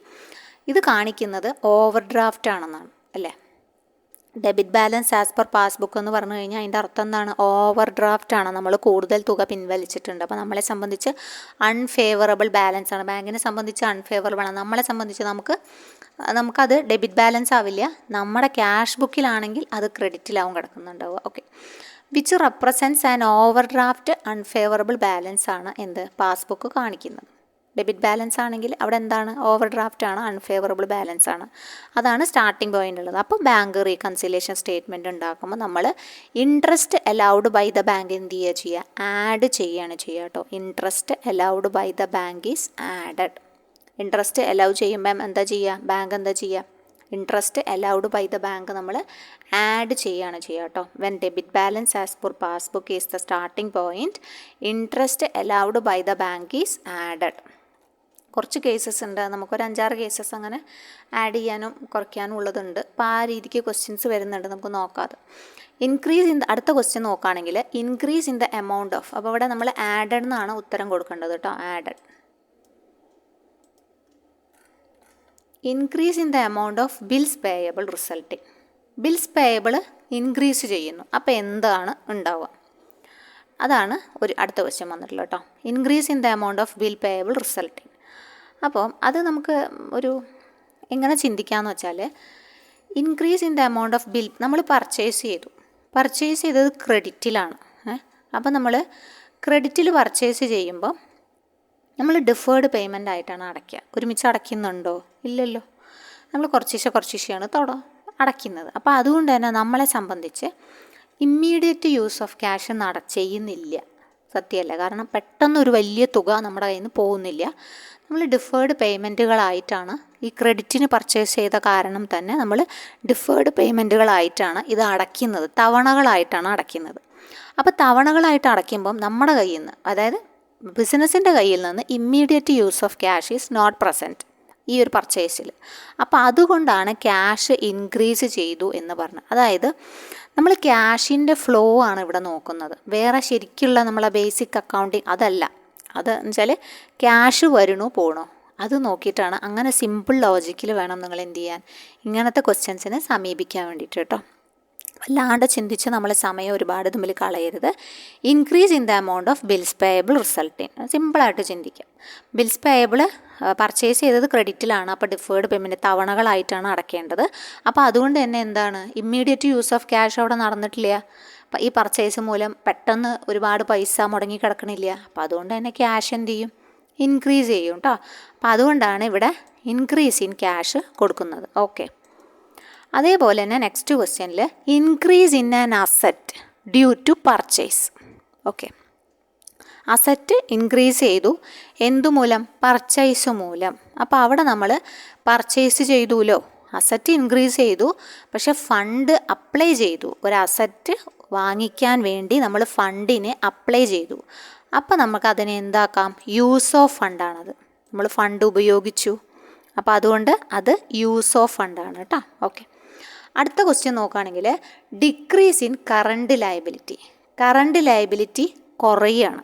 ഇത് കാണിക്കുന്നത് ഓവർ ഡ്രാഫ്റ്റ് ആണെന്നാണ്, അല്ലേ? Debit balance as per passbook എന്ന് പറഞ്ഞു കഴിഞ്ഞാൽ അതിൻ്റെ അർത്ഥം എന്താണ്? ഓവർ ഡ്രാഫ്റ്റ് ആണ്. നമ്മൾ കൂടുതൽ തുക പിൻവലിച്ചിട്ടുണ്ട്. അപ്പോൾ നമ്മളെ സംബന്ധിച്ച് അൺഫേവറബിൾ ബാലൻസ് ആണ്. ബാങ്കിനെ സംബന്ധിച്ച് അൺഫേവറബിൾ ആണ്. നമ്മളെ സംബന്ധിച്ച് നമുക്കത് ഡെബിറ്റ് ബാലൻസ് ആവില്ല. നമ്മുടെ ക്യാഷ് ബുക്കിലാണെങ്കിൽ അത് ക്രെഡിറ്റിലാവും കിടക്കുന്നുണ്ടാവുക. Okay, which represents an overdraft unfavourable balance ആണ് എന്ത്? പാസ്ബുക്ക് കാണിക്കുന്നത്. ഡെബിറ്റ് ബാലൻസ് ആണെങ്കിൽ അവിടെ എന്താണ്? ഓവർ ഡ്രാഫ്റ്റ് ആണ്, അൺഫേവറബിൾ ബാലൻസ് ആണ്. അതാണ് സ്റ്റാർട്ടിംഗ് പോയിൻ്റ് ഉള്ളത്. അപ്പോൾ ബാങ്ക് റീകൺസിലേഷൻ സ്റ്റേറ്റ്മെൻറ്റ് ഉണ്ടാക്കുമ്പോൾ നമ്മൾ interest allowed by the bank എന്ത് ചെയ്യുക? ആഡ് ചെയ്യുകയാണ് ചെയ്യുക കേട്ടോ. Interest allowed by the bank is added. Interest allow ചെയ്യുമ്പം എന്താ ചെയ്യുക? ബാങ്ക് എന്താ ചെയ്യുക? Interest allowed by the bank നമ്മൾ ആഡ് ചെയ്യുകയാണ് ചെയ്യുക കേട്ടോ. When debit balance as per passbook is the starting point, interest allowed by the bank is added. കുറച്ച് കേസസ് ഉണ്ട്, നമുക്കൊരു 5-6 കേസസ് അങ്ങനെ ആഡ് ചെയ്യാനും കുറയ്ക്കാനും ഉള്ളതുണ്ട്. അപ്പോൾ ആ രീതിക്ക് ക്വസ്റ്റ്യൻസ് വരുന്നുണ്ട്, നമുക്ക് നോക്കാതെ. അടുത്ത ക്വസ്റ്റ്യൻ നോക്കുകയാണെങ്കിൽ increase in the amount of, അപ്പോൾ ഇവിടെ നമ്മൾ ആഡഡ് എന്നാണ് ഉത്തരം കൊടുക്കേണ്ടത് കേട്ടോ. Added increase in the amount of bills payable resulting. Bills payable increase ചെയ്യുന്നു. അപ്പോൾ എന്താണ് ഉണ്ടാവുക? അതാണ് ഒരു അടുത്ത ക്വസ്റ്റ്യൻ വന്നിട്ടുള്ളത് കേട്ടോ. Increase in the amount of bill payable resulting. അപ്പോൾ അത് നമുക്ക് ഒരു എങ്ങനെ ചിന്തിക്കാമെന്ന് വെച്ചാൽ, increase in the amount of bill, നമ്മൾ പർച്ചേസ് ചെയ്തത് ക്രെഡിറ്റിലാണ്. അപ്പോൾ നമ്മൾ ക്രെഡിറ്റിൽ പർച്ചേസ് ചെയ്യുമ്പോൾ നമ്മൾ ഡിഫേർഡ് പേയ്മെൻ്റ് ആയിട്ടാണ് അടയ്ക്കുക. ഒരുമിച്ച് അടയ്ക്കുന്നുണ്ടോ? ഇല്ലല്ലോ. നമ്മൾ കുറച്ചിശയാണ് അടയ്ക്കുന്നത്. അപ്പോൾ അതുകൊണ്ട് തന്നെ നമ്മളെ സംബന്ധിച്ച് ഇമ്മീഡിയറ്റ് യൂസ് ഓഫ് ക്യാഷ് ചെയ്യുന്നില്ല. സത്യമല്ല. കാരണം പെട്ടെന്നൊരു വലിയ തുക നമ്മുടെ കയ്യിൽ നിന്ന് പോകുന്നില്ല. നമ്മൾ ഡിഫേർഡ് പേയ്മെൻറ്റുകളായിട്ടാണ് ഈ ക്രെഡിറ്റിന് പർച്ചേസ് ചെയ്ത കാരണം തന്നെ നമ്മൾ ഡിഫേർഡ് പേയ്മെൻറ്റുകളായിട്ടാണ് ഇത് അടയ്ക്കുന്നത്, തവണകളായിട്ടാണ് അടയ്ക്കുന്നത്. അപ്പോൾ തവണകളായിട്ട് അടയ്ക്കുമ്പം നമ്മുടെ കയ്യിൽ നിന്ന്, അതായത് ബിസിനസ്സിൻ്റെ കയ്യിൽ നിന്ന് immediate use of cash is not present ഈ ഒരു പർച്ചേസിൽ. അപ്പോൾ അതുകൊണ്ടാണ് ക്യാഷ് ഇൻക്രീസ് ചെയ്തു എന്ന് പറഞ്ഞത്. അതായത് നമ്മൾ ക്യാഷിൻ്റെ ഫ്ലോ ആണ് ഇവിടെ നോക്കുന്നത്, വേറെ ശരിക്കുള്ള നമ്മളെ ബേസിക് അക്കൗണ്ടിങ് അതല്ല. അത് എന്ന് വെച്ചാൽ ക്യാഷ് വരണോ പോകണോ അത് നോക്കിയിട്ടാണ്. അങ്ങനെ സിമ്പിൾ ലോജിക്കിൽ വേണം നിങ്ങൾ എന്ത് ചെയ്യാൻ, ഇങ്ങനത്തെ ക്വസ്റ്റ്യൻസിനെ സമീപിക്കാൻ വേണ്ടിയിട്ട് കേട്ടോ. വല്ലാണ്ട് ചിന്തിച്ച് നമ്മളെ സമയം ഒരുപാട് തമ്മിൽ കളയരുത്. Increase in the amount of bills payable resulting, സിമ്പിളായിട്ട് ചിന്തിക്കാം. ബിൽസ് പേയബിൾ പർച്ചേസ് ചെയ്തത് ക്രെഡിറ്റിലാണ്, അപ്പോൾ ഡിഫേർഡ് പേയ്മെൻറ്റ് തവണകളായിട്ടാണ് അടയ്ക്കേണ്ടത്. അപ്പോൾ അതുകൊണ്ട് തന്നെ എന്താണ്, ഇമ്മീഡിയറ്റ് യൂസ് ഓഫ് ക്യാഷ് അവിടെ നടന്നിട്ടില്ല. അപ്പം ഈ പർച്ചേസ് മൂലം പെട്ടെന്ന് ഒരുപാട് പൈസ മുടങ്ങി കിടക്കണില്ല. അപ്പോൾ അതുകൊണ്ട് തന്നെ ക്യാഷ് എന്ത് ചെയ്യും, ഇൻക്രീസ് ചെയ്യും കേട്ടോ. അപ്പോൾ അതുകൊണ്ടാണ് ഇവിടെ ഇൻക്രീസ് ഇൻ ക്യാഷ് കൊടുക്കുന്നത്. ഓക്കെ. അതേപോലെ തന്നെ നെക്സ്റ്റ് ക്വസ്റ്റ്യനിൽ increase in an asset due to purchase. Okay, asset increase ചെയ്തു എന്തുമൂലം, പർച്ചേസ് മൂലം. അപ്പോൾ അവിടെ നമ്മൾ പർച്ചേസ് ചെയ്തുല്ലോ, അസറ്റ് ഇൻക്രീസ് ചെയ്തു, പക്ഷെ ഫണ്ട് അപ്ലൈ ചെയ്തു. ഒരു അസറ്റ് വാങ്ങിക്കാൻ വേണ്ടി നമ്മൾ ഫണ്ടിനെ അപ്ലൈ ചെയ്തു. അപ്പോൾ നമുക്കതിനെ എന്താക്കാം, യൂസ് ഓഫ് ഫണ്ടാണത്. നമ്മൾ ഫണ്ട് ഉപയോഗിച്ചു, അപ്പോൾ അതുകൊണ്ട് അത് യൂസ് ഓഫ് ഫണ്ടാണ് കേട്ടോ. ഓക്കെ. അടുത്ത ക്വസ്റ്റ്യൻ നോക്കുകയാണെങ്കിൽ decrease in current liability. Current liability കുറയുകയാണ്.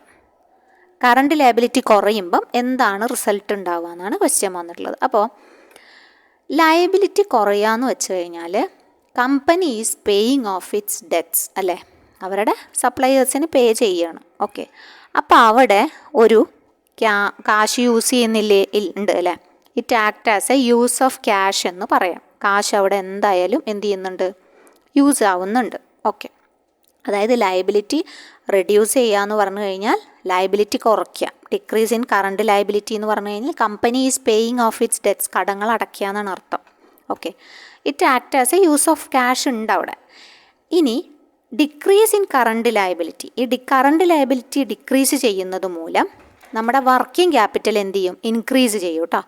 കറണ്ട് ലയബിലിറ്റി കുറയുമ്പം എന്താണ് റിസൾട്ട് ഉണ്ടാവുക എന്നാണ് ക്വസ്റ്റ്യൻ വന്നിട്ടുള്ളത്. അപ്പോൾ ലയബിലിറ്റി കുറയാന്ന് വെച്ച് കഴിഞ്ഞാൽ company is paying of its debts അല്ലേ, അവരുടെ സപ്ലയേഴ്സിന് പേ ചെയ്യുകയാണ്. ഓക്കെ. അപ്പോൾ അവിടെ ഒരു കാശ് യൂസ് ചെയ്യുന്നില്ലേ, ഉണ്ട് അല്ലേ. It act as A use of cash എന്ന് പറയാം. കാശ് അവിടെ എന്തായാലും എന്ത് ചെയ്യുന്നുണ്ട്, യൂസ് ആവുന്നുണ്ട്. ഓക്കെ. അതായത് ലയബിലിറ്റി റെഡ്യൂസ് ചെയ്യുക എന്ന് പറഞ്ഞു കഴിഞ്ഞാൽ ലയബിലിറ്റി കുറയ്ക്കുക. ഡിക്രീസ് ഇൻ കറണ്ട് ലയബിലിറ്റി എന്ന് പറഞ്ഞു കഴിഞ്ഞാൽ company is paying of its debts, കടങ്ങൾ അടയ്ക്കുക എന്നാണ് അർത്ഥം. Okay. It act as A use of cash ഉണ്ട് അവിടെ. ഇനി ഡിക്രീസ് ഇൻ കറണ്ട് ലയബിലിറ്റി, ഈ കറണ്ട് ലയബിലിറ്റി ഡിക്രീസ് ചെയ്യുന്നത് മൂലം നമ്മുടെ വർക്കിംഗ് ക്യാപിറ്റൽ എന്ത് ചെയ്യും, ഇൻക്രീസ് ചെയ്യും കേട്ടോ.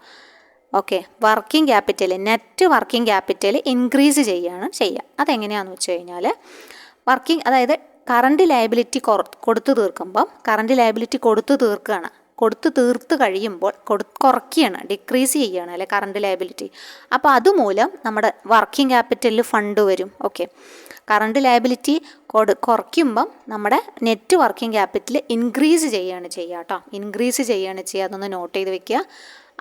Okay. Working capital, net working capital increase ചെയ്യുക. അതെങ്ങനെയാണെന്ന് വെച്ച് കഴിഞ്ഞാൽ അതായത് കറണ്ട് ലയബിലിറ്റി കൊടുത്തു തീർക്കുമ്പം, കറണ്ട് ലയബിലിറ്റി കൊടുത്തു തീർത്ത് കഴിയുമ്പോൾ കുറയ്ക്കുകയാണ്, ഡിക്രീസ് ചെയ്യുകയാണ് അല്ലെ കറണ്ട് ലയബിലിറ്റി. അപ്പോൾ അതുമൂലം നമ്മുടെ വർക്കിംഗ് ക്യാപിറ്റലിൽ ഫണ്ട് വരും. ഓക്കെ. കറണ്ട് ലയബിലിറ്റി കുറയ്ക്കുമ്പം നമ്മുടെ നെറ്റ് വർക്കിംഗ് ക്യാപിറ്റൽ ഇൻക്രീസ് ചെയ്യുകയാണ് ചെയ്യുക കേട്ടോ. ഇൻക്രീസ് ചെയ്യുകയാണ് ചെയ്യുക, അതൊന്ന് നോട്ട് ചെയ്ത് വെക്കുക.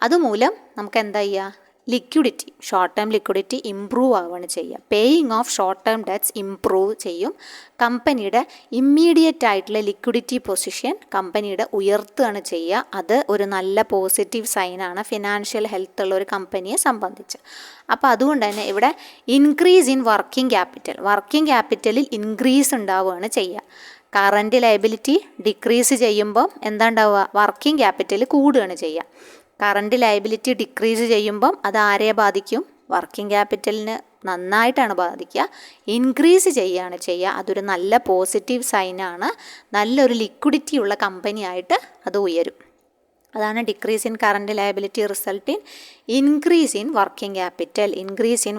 അതുമൂലം നമുക്ക് എന്താ ചെയ്യുക, liquidity, short term liquidity improve ആവുകയാണ് ചെയ്യുക. Paying of short term debts improve ചെയ്യും. കമ്പനിയുടെ ഇമ്മീഡിയറ്റ് ആയിട്ടുള്ള ലിക്വിഡിറ്റി പൊസിഷൻ കമ്പനിയുടെ ഉയർത്തുകയാണ് ചെയ്യുക. അത് ഒരു നല്ല പോസിറ്റീവ് സൈനാണ് ഫിനാൻഷ്യൽ ഹെൽത്ത് ഉള്ള ഒരു കമ്പനിയെ സംബന്ധിച്ച്. അപ്പോൾ അതുകൊണ്ട് തന്നെ ഇവിടെ ഇൻക്രീസ് ഇൻ വർക്കിംഗ് ക്യാപിറ്റലിൽ ഇൻക്രീസ് ഉണ്ടാവുകയാണ് ചെയ്യുക. കറണ്ട് ലയബിലിറ്റി ഡിക്രീസ് ചെയ്യുമ്പം എന്താ ഉണ്ടാവുക, വർക്കിംഗ് ക്യാപിറ്റൽ കൂടുകയാണ് ചെയ്യുക. കറണ്ട് ലയബിലിറ്റി ഡിക്രീസ് ചെയ്യുമ്പം അത് ആരെ ബാധിക്കും, വർക്കിംഗ് ക്യാപിറ്റലിന് നന്നായിട്ടാണ് ബാധിക്കുക. ഇൻക്രീസ് ചെയ്യുകയാണ് ചെയ്യുക. അതൊരു നല്ല പോസിറ്റീവ് സൈനാണ്. നല്ലൊരു ലിക്വിഡിറ്റി ഉള്ള കമ്പനിയായിട്ട് അത് ഉയരും. അതാണ് decrease in current liability result in increase in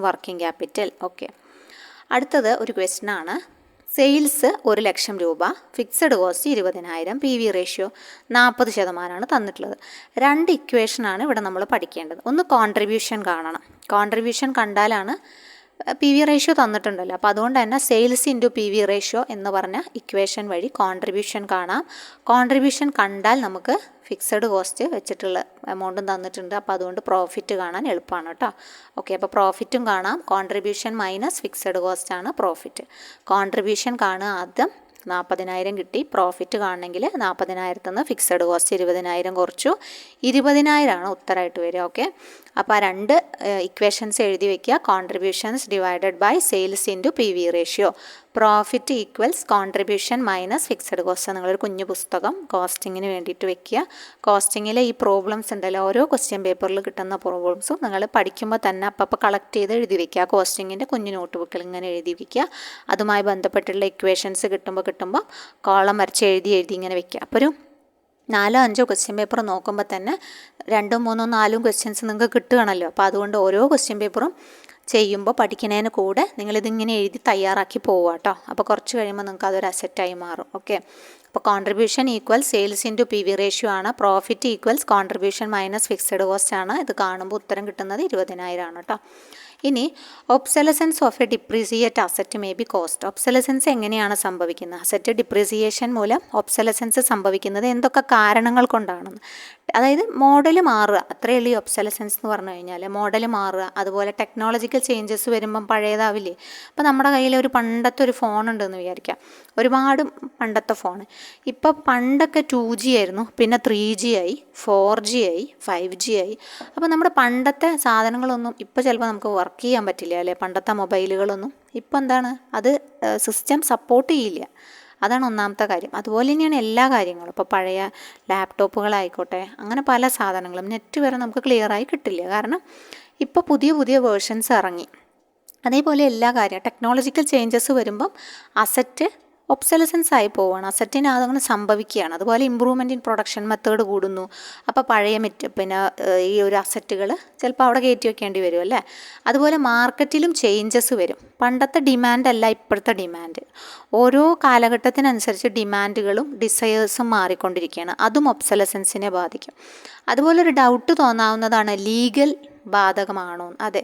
working capital. Okay. അടുത്തത് ഒരു ക്വസ്റ്റ്യൻ ആണ്. സെയിൽസ് 1,00,000 രൂപ, ഫിക്സഡ് കോസ്റ്റ് 20,000, PV റേഷ്യോ 40% തന്നിട്ടുള്ളത്. 2 ഇക്വേഷനാണ് ഇവിടെ നമ്മൾ പഠിക്കേണ്ടത്. ഒന്ന് കോൺട്രിബ്യൂഷൻ കാണണം. കോൺട്രിബ്യൂഷൻ കണ്ടാലാണ് PV റേഷ്യോ തന്നിട്ടുണ്ടല്ലോ, അപ്പോൾ അതുകൊണ്ട് തന്നെ സെയിൽസ് ഇൻറ്റു PV റേഷ്യോ എന്ന് പറഞ്ഞ ഇക്വേഷൻ വഴി കോൺട്രിബ്യൂഷൻ കാണാം. കോൺട്രിബ്യൂഷൻ കണ്ടാൽ നമുക്ക് ഫിക്സഡ് കോസ്റ്റ് വെച്ചിട്ടുള്ള എമൗണ്ടും തന്നിട്ടുണ്ട്, അപ്പോൾ അതുകൊണ്ട് പ്രോഫിറ്റ് കാണാൻ എളുപ്പമാണ് കേട്ടോ. ഓക്കെ. അപ്പോൾ പ്രോഫിറ്റും കാണാം. കോൺട്രിബ്യൂഷൻ മൈനസ് ഫിക്സഡ് കോസ്റ്റ് ആണ് പ്രോഫിറ്റ്. കോൺട്രിബ്യൂഷൻ കാണുക ആദ്യം, 40,000 കിട്ടി. പ്രോഫിറ്റ് കാണണമെങ്കിൽ 40,000 നിന്ന് ഫിക്സഡ് കോസ്റ്റ് 20,000 കുറച്ചു 20,000 ഉത്തരമായിട്ട് വരിക. ഓക്കെ, അപ്പോൾ ആ രണ്ട് ഇക്വേഷൻസ് എഴുതി വയ്ക്കുക. Contributions divided by sales into PV ratio. Profit equals contribution minus fixed cost. നിങ്ങളൊരു കുഞ്ഞു പുസ്തകം കോസ്റ്റിങ്ങിന് വേണ്ടിയിട്ട് വെക്കുക. കോസ്റ്റിങ്ങിലെ ഈ പ്രോബ്ലംസ് ഉണ്ടല്ലോ, ഓരോ ക്വസ്റ്റ്യൻ പേപ്പറിൽ കിട്ടുന്ന പ്രോബ്ലംസും നിങ്ങൾ പഠിക്കുമ്പോൾ തന്നെ അപ്പോൾ കളക്ട് ചെയ്ത് എഴുതി വയ്ക്കുക. കോസ്റ്റിങ്ങിൻ്റെ കുഞ്ഞു നോട്ട് ബുക്കിൽ ഇങ്ങനെ എഴുതി വയ്ക്കുക. അതുമായി ബന്ധപ്പെട്ടുള്ള ഇക്വേഷൻസ് കിട്ടുമ്പോൾ കോളം വരച്ച് എഴുതി ഇങ്ങനെ വയ്ക്കുക. അപ്പോൾ ഒരു 4-5 ക്വസ്റ്റ്യൻ പേപ്പർ നോക്കുമ്പോൾ തന്നെ 2, 3, 4 ക്വസ്റ്റ്യൻസ് നിങ്ങൾക്ക് കിട്ടുകയാണല്ലോ. അപ്പോൾ അതുകൊണ്ട് ഓരോ ക്വസ്റ്റ്യൻ പേപ്പറും ചെയ്യുമ്പോൾ പഠിക്കുന്നതിന് കൂടെ നിങ്ങളിതിങ്ങനെ എഴുതി തയ്യാറാക്കി പോവുക കേട്ടോ. അപ്പോൾ കുറച്ച് കഴിയുമ്പോൾ നിങ്ങൾക്ക് അതൊരു അസറ്റായി മാറും. ഓക്കെ, അപ്പോൾ contribution equal sales into PV ratio ആണ്. Profit equals contribution minus fixed cost ആണ്. ഇത് കാണുമ്പോൾ ഉത്തരം കിട്ടുന്നത് 20,000 ആണ് കേട്ടോ. ഇനി obsolescence of a depreciate asset may be cost. Obsolescence എങ്ങനെയാണ് സംഭവിക്കുന്നത്? അസറ്റ് ഡിപ്രീസിയേഷൻ മൂലം ഒബ്സലസൻസ് സംഭവിക്കുന്നത് എന്തൊക്കെ കാരണങ്ങൾ കൊണ്ടാണെന്ന്. അതായത് മോഡൽ മാറുക, അത്രയേ ഉള്ളൂ ഈ ഒബ്സലസൻസ് എന്ന് പറഞ്ഞു കഴിഞ്ഞാൽ. മോഡൽ മാറുക, അതുപോലെ ടെക്നോളജിക്കൽ ചേഞ്ചസ് വരുമ്പം പഴയതാവില്ലേ. അപ്പോൾ നമ്മുടെ കയ്യിൽ ഒരു പണ്ടത്തെ ഒരു ഫോൺ ഉണ്ടെന്ന് വിചാരിക്കാം, ഒരുപാട് പണ്ടത്തെ ഫോൺ. ഇപ്പോൾ പണ്ടൊക്കെ 2G ആയിരുന്നു, പിന്നെ 3G ആയി, 4G ആയി, 5G ആയി. അപ്പോൾ നമ്മുടെ പണ്ടത്തെ സാധനങ്ങളൊന്നും ഇപ്പോൾ ചിലപ്പോൾ നമുക്ക് വർക്ക് ചെയ്യാൻ പറ്റില്ല അല്ലേ, പണ്ടത്തെ മൊബൈലുകളൊന്നും. ഇപ്പോൾ എന്താണ്, അത് സിസ്റ്റം സപ്പോർട്ട് ചെയ്യില്ല. അതാണ് ഒന്നാമത്തെ കാര്യം. അതുപോലെ തന്നെയാണ് എല്ലാ കാര്യങ്ങളും. ഇപ്പോൾ പഴയ ലാപ്ടോപ്പുകളായിക്കോട്ടെ, അങ്ങനെ പല സാധനങ്ങളും നെറ്റ് വരെ നമുക്ക് ക്ലിയറായി കിട്ടില്ല. കാരണം ഇപ്പോൾ പുതിയ വേർഷൻസ് ഇറങ്ങി. അതേപോലെ എല്ലാ കാര്യവും ടെക്നോളജിക്കൽ ചേഞ്ചസ് വരുമ്പം അസറ്റ് ഒബ്സലസൻസ് ആയി പോവുകയാണ്, അസറ്റിന് അതങ്ങനെ സംഭവിക്കുകയാണ്. അതുപോലെ ഇമ്പ്രൂവ്മെൻറ്റ് ഇൻ പ്രൊഡക്ഷൻ മെത്തേഡ് കൂടുന്നു. അപ്പോൾ പഴയ ഈ ഒരു അസറ്റുകൾ ചിലപ്പോൾ അവിടെ കയറ്റി വെക്കേണ്ടി വരും അല്ലേ. അതുപോലെ മാർക്കറ്റിലും ചേഞ്ചസ് വരും. പണ്ടത്തെ ഡിമാൻഡ് അല്ല ഇപ്പോഴത്തെ ഡിമാൻഡ്. ഓരോ കാലഘട്ടത്തിനനുസരിച്ച് ഡിമാൻഡുകളും ഡിസയേഴ്സും മാറിക്കൊണ്ടിരിക്കുകയാണ്. അതും ഒബ്സലസൻസിനെ ബാധിക്കും. അതുപോലെ ഒരു ഡൗട്ട് തോന്നാവുന്നതാണ്, ലീഗൽ ബാധകമാണോ? അതെ,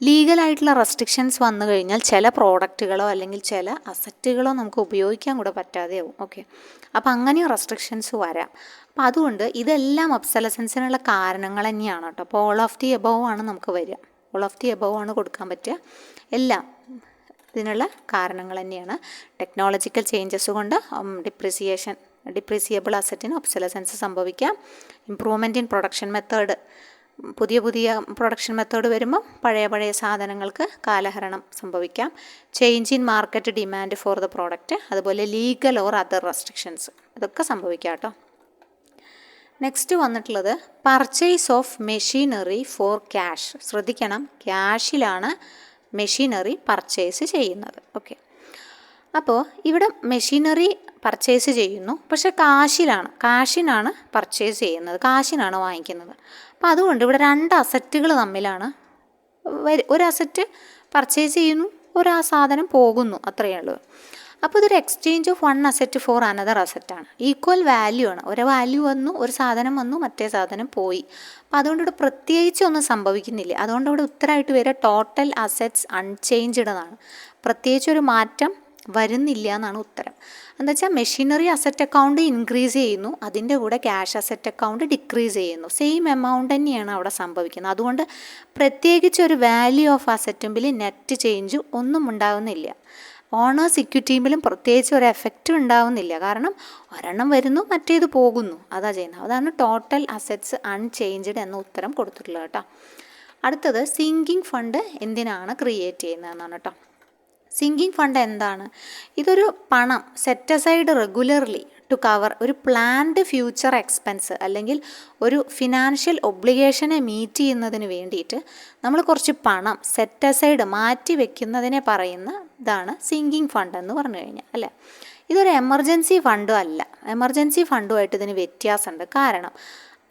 ലീഗലായിട്ടുള്ള റെസ്ട്രിക്ഷൻസ് വന്നു കഴിഞ്ഞാൽ ചില പ്രോഡക്റ്റുകളോ അല്ലെങ്കിൽ ചില അസറ്റുകളോ നമുക്ക് ഉപയോഗിക്കാൻ കൂടെ പറ്റാതെയാവും. ഓക്കെ, അപ്പോൾ അങ്ങനെ റെസ്ട്രിക്ഷൻസ് വരാം. അപ്പോൾ അതുകൊണ്ട് ഇതെല്ലാം ഒബ്സലസൻസിനുള്ള കാരണങ്ങൾ തന്നെയാണ് കേട്ടോ. അപ്പോൾ ഓൾ ഓഫ് ദി എബോവ് ആണ് നമുക്ക് വരിക. ഓൾ ഓഫ് ദി എബോവ് ആണ് കൊടുക്കാൻ പറ്റുക. എല്ലാം ഇതിനുള്ള കാരണങ്ങൾ തന്നെയാണ്. ടെക്നോളജിക്കൽ ചേഞ്ചസ് കൊണ്ട് ഡിപ്രീസിയബിൾ അസറ്റിന് ഒബ്സലസൻസ് സംഭവിക്കാം. ഇംപ്രൂവ്മെൻറ്റ് ഇൻ പ്രൊഡക്ഷൻ മെത്തേഡ്, പുതിയ പ്രൊഡക്ഷൻ മെത്തേഡ് വരുമ്പോൾ പഴയ സാധനങ്ങൾക്ക് കാലഹരണം സംഭവിക്കാം. Change in market demand for the product, അതുപോലെ ലീഗൽ ഓർ അതർ റെസ്ട്രിക്ഷൻസ്, ഇതൊക്കെ സംഭവിക്കാം കേട്ടോ. നെക്സ്റ്റ് വന്നിട്ടുള്ളത് purchase of machinery for cash. ശ്രദ്ധിക്കണം, ക്യാഷിലാണ് മെഷീനറി പർച്ചേസ് ചെയ്യുന്നത്. ഓക്കെ, അപ്പോൾ ഇവിടെ മെഷീനറി പർച്ചേസ് ചെയ്യുന്നു, പക്ഷേ കാശിനാണ് പർച്ചേസ് ചെയ്യുന്നത്, കാശിനാണ് വാങ്ങിക്കുന്നത്. അപ്പോൾ അതുകൊണ്ട് ഇവിടെ 2 അസറ്റുകൾ തമ്മിലാണ്. ഒരു അസറ്റ് പർച്ചേസ് ചെയ്യുന്നു, ഒരു സാധനം പോകുന്നു, അത്രയേ ഉള്ളൂ. അപ്പോൾ ഇതൊരു exchange of 1 asset for another അസറ്റാണ്. ഈക്വൽ വാല്യൂ ആണ്. ഒരു വാല്യൂ വന്നു, ഒരു സാധനം വന്നു, മറ്റേ സാധനം പോയി. അപ്പോൾ അതുകൊണ്ട് ഇവിടെ പ്രത്യേകിച്ച് ഒന്നും സംഭവിക്കുന്നില്ല. അതുകൊണ്ട് ഇവിടെ ഉത്തരമായിട്ട് വരിക ടോട്ടൽ അസറ്റ്സ് അൺചേഞ്ച്ഡ് എന്നാണ്. പ്രത്യേകിച്ചൊരു മാറ്റം വരുന്നില്ല എന്നാണ് ഉത്തരം. എന്താ വെച്ചാൽ മെഷീനറി അസറ്റ് അക്കൗണ്ട് ഇൻക്രീസ് ചെയ്യുന്നു, അതിൻ്റെ കൂടെ ക്യാഷ് അസറ്റ് അക്കൗണ്ട് ഡിക്രീസ് ചെയ്യുന്നു. സെയിം എമൗണ്ട് തന്നെയാണ് അവിടെ സംഭവിക്കുന്നത്. അതുകൊണ്ട് പ്രത്യേകിച്ചൊരു വാല്യൂ ഓഫ് അസറ്റുമ്പിൽ നെറ്റ് ചേഞ്ച് ഒന്നും ഉണ്ടാകുന്നില്ല. ഓണേഴ്സ് ഇക്വിറ്റിയിലും പ്രത്യേകിച്ച് ഒരു എഫക്റ്റ് ഉണ്ടാവുന്നില്ല. കാരണം ഒരെണ്ണം വരുന്നു, മറ്റേത് പോകുന്നു, അതാ ചെയ്യുന്നത്. അതാണ് ടോട്ടൽ അസറ്റ്സ് അൺചേഞ്ച്ഡ് എന്ന ഉത്തരം കൊടുത്തിട്ടുള്ളത് കേട്ടോ. അടുത്തത് സിങ്കിങ് ഫണ്ട് എന്തിനാണ് ക്രിയേറ്റ് ചെയ്യുന്നതെന്നാണ് കേട്ടോ. സിങ്കിങ് ഫണ്ട് എന്താണ്? ഇതൊരു പണം set aside regularly to cover ഒരു പ്ലാൻഡ് ഫ്യൂച്ചർ എക്സ്പെൻസ് അല്ലെങ്കിൽ ഒരു ഫിനാൻഷ്യൽ ഒബ്ലിഗേഷനെ മീറ്റ് ചെയ്യുന്നതിന് വേണ്ടിയിട്ട് നമ്മൾ കുറച്ച് പണം സെറ്റ് അസൈഡ് മാറ്റി വെക്കുന്നതിനെ പറയുന്ന ഇതാണ് സിങ്കിങ് ഫണ്ട് എന്ന് പറഞ്ഞു കഴിഞ്ഞാൽ അല്ലേ. ഇതൊരു എമർജൻസി ഫണ്ടും അല്ല. എമർജൻസി ഫണ്ടുമായിട്ട് ഇതിന് വ്യത്യാസമുണ്ട്. കാരണം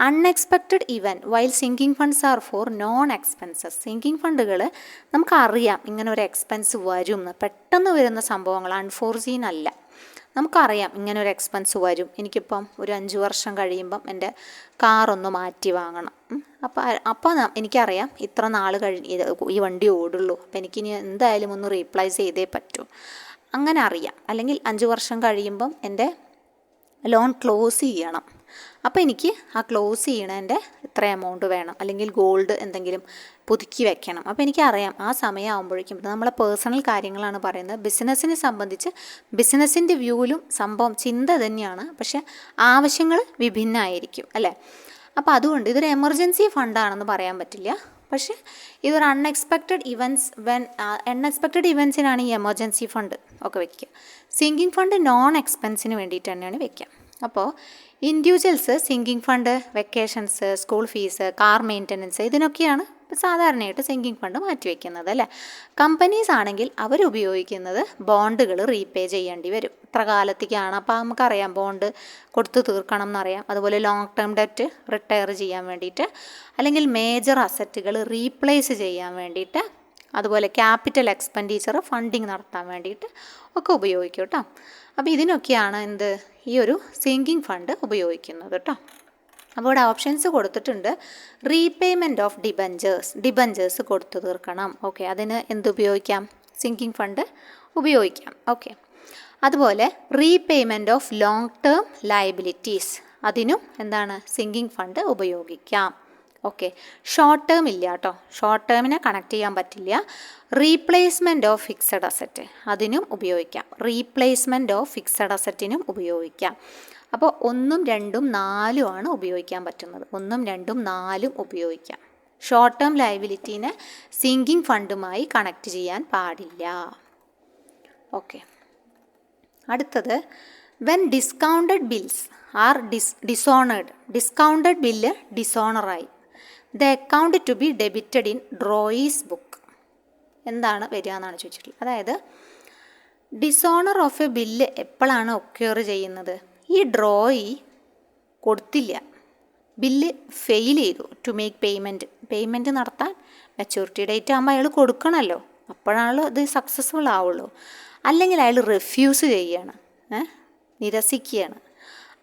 unexpected event while sinking funds R four non expenses. Sinking ഫണ്ടുകൾ നമുക്കറിയാം ഇങ്ങനെ ഒരു എക്സ്പെൻസ് വരും എന്ന്. പെട്ടെന്ന് വരുന്ന സംഭവങ്ങൾ അൺഫോർസീൻ അല്ല. നമുക്കറിയാം ഇങ്ങനെ ഒരു എക്സ്പെൻസ് വരും. എനിക്കിപ്പം ഒരു 5 വർഷം കഴിയുമ്പം എൻ്റെ കാറൊന്ന് മാറ്റി വാങ്ങണം. അപ്പോൾ എനിക്കറിയാം ഇത്ര നാൾ ഈ വണ്ടി ഓടുള്ളൂ, അപ്പോൾ എനിക്കിനി എന്തായാലും ഒന്ന് റീപ്ലേസ് ചെയ്തേ പറ്റൂ, അങ്ങനെ അറിയാം. അല്ലെങ്കിൽ 5 വർഷം കഴിയുമ്പം എൻ്റെ ലോൺ ക്ലോസ് ചെയ്യണം, അപ്പോൾ എനിക്ക് ആ ക്ലോസ് ചെയ്യണതിൻ്റെ ഇത്ര എമൗണ്ട് വേണം, അല്ലെങ്കിൽ ഗോൾഡ് എന്തെങ്കിലും പുതുക്കി വെക്കണം. അപ്പോൾ എനിക്കറിയാം ആ സമയമാകുമ്പോഴേക്കും, ഇത് നമ്മളെ പേഴ്സണൽ കാര്യങ്ങളാണ് പറയുന്നത്. ബിസിനസ്സിനെ സംബന്ധിച്ച് ബിസിനസ്സിൻ്റെ വ്യൂവിലും സംഭവം ചിന്ത തന്നെയാണ്, പക്ഷേ ആവശ്യങ്ങൾ വിഭിന്നമായിരിക്കും അല്ലേ. അപ്പോൾ അതുകൊണ്ട് ഇതൊരു എമർജൻസി ഫണ്ടാണെന്ന് പറയാൻ പറ്റില്ല. പക്ഷേ ഇതൊരു അൺഎക്സ്പെക്റ്റഡ് ഇവൻസിനാണ് ഈ എമർജൻസി ഫണ്ട് ഒക്കെ വയ്ക്കുക. സിങ്കിങ് ഫണ്ട് നോൺ എക്സ്പെൻസിന് വേണ്ടിയിട്ട് തന്നെയാണ് വയ്ക്കുക. അപ്പോൾ individuals sinking fund, vacations, school fees, car maintenance, ഇതിനൊക്കെയാണ് സാധാരണയായിട്ട് സിങ്കിങ് ഫണ്ട് മാറ്റിവെക്കുന്നത് അല്ലേ. കമ്പനീസ് ആണെങ്കിൽ അവരുപയോഗിക്കുന്നത് ബോണ്ടുകൾ റീപേ ചെയ്യേണ്ടി വരും. ഇത്ര കാലത്തേക്കാണ്, അപ്പോൾ നമുക്കറിയാം ബോണ്ട് കൊടുത്തു തീർക്കണം എന്നറിയാം. അതുപോലെ ലോങ് ടേം ഡെറ്റ് റിട്ടയർ ചെയ്യാൻ വേണ്ടിയിട്ട്, അല്ലെങ്കിൽ മേജർ അസറ്റുകൾ റീപ്ലേസ് ചെയ്യാൻ വേണ്ടിയിട്ട്, അതുപോലെ ക്യാപിറ്റൽ എക്സ്പെൻഡിച്ചർ ഫണ്ടിങ് നടത്താൻ വേണ്ടിയിട്ട് ഒക്കെ ഉപയോഗിക്കും കേട്ടോ. അപ്പോൾ ഇതിനൊക്കെയാണ് ഈ ഒരു സിങ്കിങ് ഫണ്ട് ഉപയോഗിക്കുന്നത് കേട്ടോ. അപ്പോൾ ഇവിടെ ഓപ്ഷൻസ് കൊടുത്തിട്ടുണ്ട്. റീപേയ്മെൻറ്റ് ഓഫ് ഡിബഞ്ചേഴ്സ് കൊടുത്തു തീർക്കണം. ഓക്കെ, അതിന് എന്തുപയോഗിക്കാം? സിങ്കിങ് ഫണ്ട് ഉപയോഗിക്കാം. ഓക്കെ, അതുപോലെ repayment of long term liabilities, അതിനും സിങ്കിങ് ഫണ്ട് ഉപയോഗിക്കാം. ഓക്കെ, ഷോർട്ട് ടേം ഇല്ല കേട്ടോ, ഷോർട്ട് ടേമിനെ കണക്ട് ചെയ്യാൻ പറ്റില്ല. റീപ്ലേസ്മെൻറ്റ് ഓഫ് ഫിക്സഡ് അസറ്റ്, അതിനും ഉപയോഗിക്കാം. റീപ്ലേസ്മെൻറ്റ് ഓഫ് ഫിക്സഡ് അസറ്റിനും ഉപയോഗിക്കാം. അപ്പോൾ 1, 2, 4 ആണ് ഉപയോഗിക്കാൻ പറ്റുന്നത്. 1, 2, 4 ഉപയോഗിക്കാം. ഷോർട്ട് ടേം ലയബിലിറ്റീനെ സിങ്കിങ് ഫണ്ടുമായി കണക്ട് ചെയ്യാൻ പാടില്ല. ഓക്കെ, അടുത്തത് when discounted bills are dishonoured. Discounted bill ഡിസോണറായി, the account to be debited in drawee's book. എന്താണ് വരിക എന്നാണ് ചോദിച്ചിട്ടുള്ളത്. അതായത് ഡിസോണർ ഓഫ് എ ബില്ല് എപ്പോഴാണ് ഒക്യൂർ ചെയ്യുന്നത്? ഈ ഡ്രോയി കൊടുത്തില്ല, ബില്ല് ഫെയിൽ ചെയ്തു ടു മേക്ക് പേയ്മെൻറ്റ് നടത്താൻ മെച്യൂരിറ്റി ഡേറ്റ് ആകുമ്പോൾ അയാൾ കൊടുക്കണമല്ലോ, അപ്പോഴാണല്ലോ ഇത് സക്സസ്ഫുൾ ആവുള്ളൂ. അല്ലെങ്കിൽ അയാൾ റിഫ്യൂസ് ചെയ്യുകയാണ്, നിരസിക്കുകയാണ്.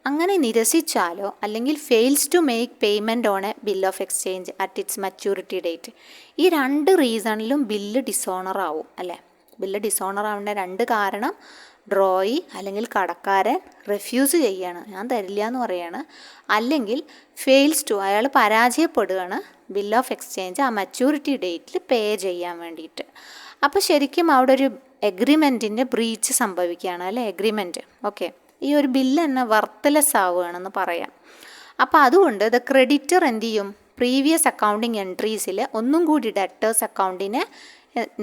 അങ്ങനെ നിരസിച്ചാലോ അല്ലെങ്കിൽ fails to make payment on a bill of exchange at its maturity date, ഈ 2 റീസണിലും ബില്ല് ഡിസോണർ ആവും അല്ലേ. ബില്ല് ഡിസോണർ ആവേണ്ട 2 കാരണം, ഡ്രോയി അല്ലെങ്കിൽ കടക്കാരൻ റിഫ്യൂസ് ചെയ്യാണ്, ഞാൻ തരില്ല എന്ന് പറയാണ്, അല്ലെങ്കിൽ ഫെയിൽസ് ടു, അയാൾ പരാജയപ്പെടുകയാണ് ബിൽ ഓഫ് എക്സ്ചേഞ്ച് ആ മെച്യൂരിറ്റി ഡേറ്റിൽ പേ ചെയ്യാൻ വേണ്ടിയിട്ട്. അപ്പോൾ ശരിക്കും അവിടെ ഒരു എഗ്രിമെൻറ്റിൻ്റെ ബ്രീച്ച് സംഭവിക്കുകയാണ് അല്ലേ, എഗ്രിമെൻറ്റ്. ഓക്കെ, ഈ ഒരു ബില്ല് തന്നെ വർത്ത്ലെസ് ആവുകയാണെന്ന് പറയാം. അപ്പോൾ അതുകൊണ്ട് ദ ക്രെഡിറ്റർ എന്ത് ചെയ്യും? പ്രീവിയസ് അക്കൗണ്ടിങ് എൻട്രീസിൽ ഒന്നും കൂടി ഡെറ്റേഴ്സ് അക്കൗണ്ടിനെ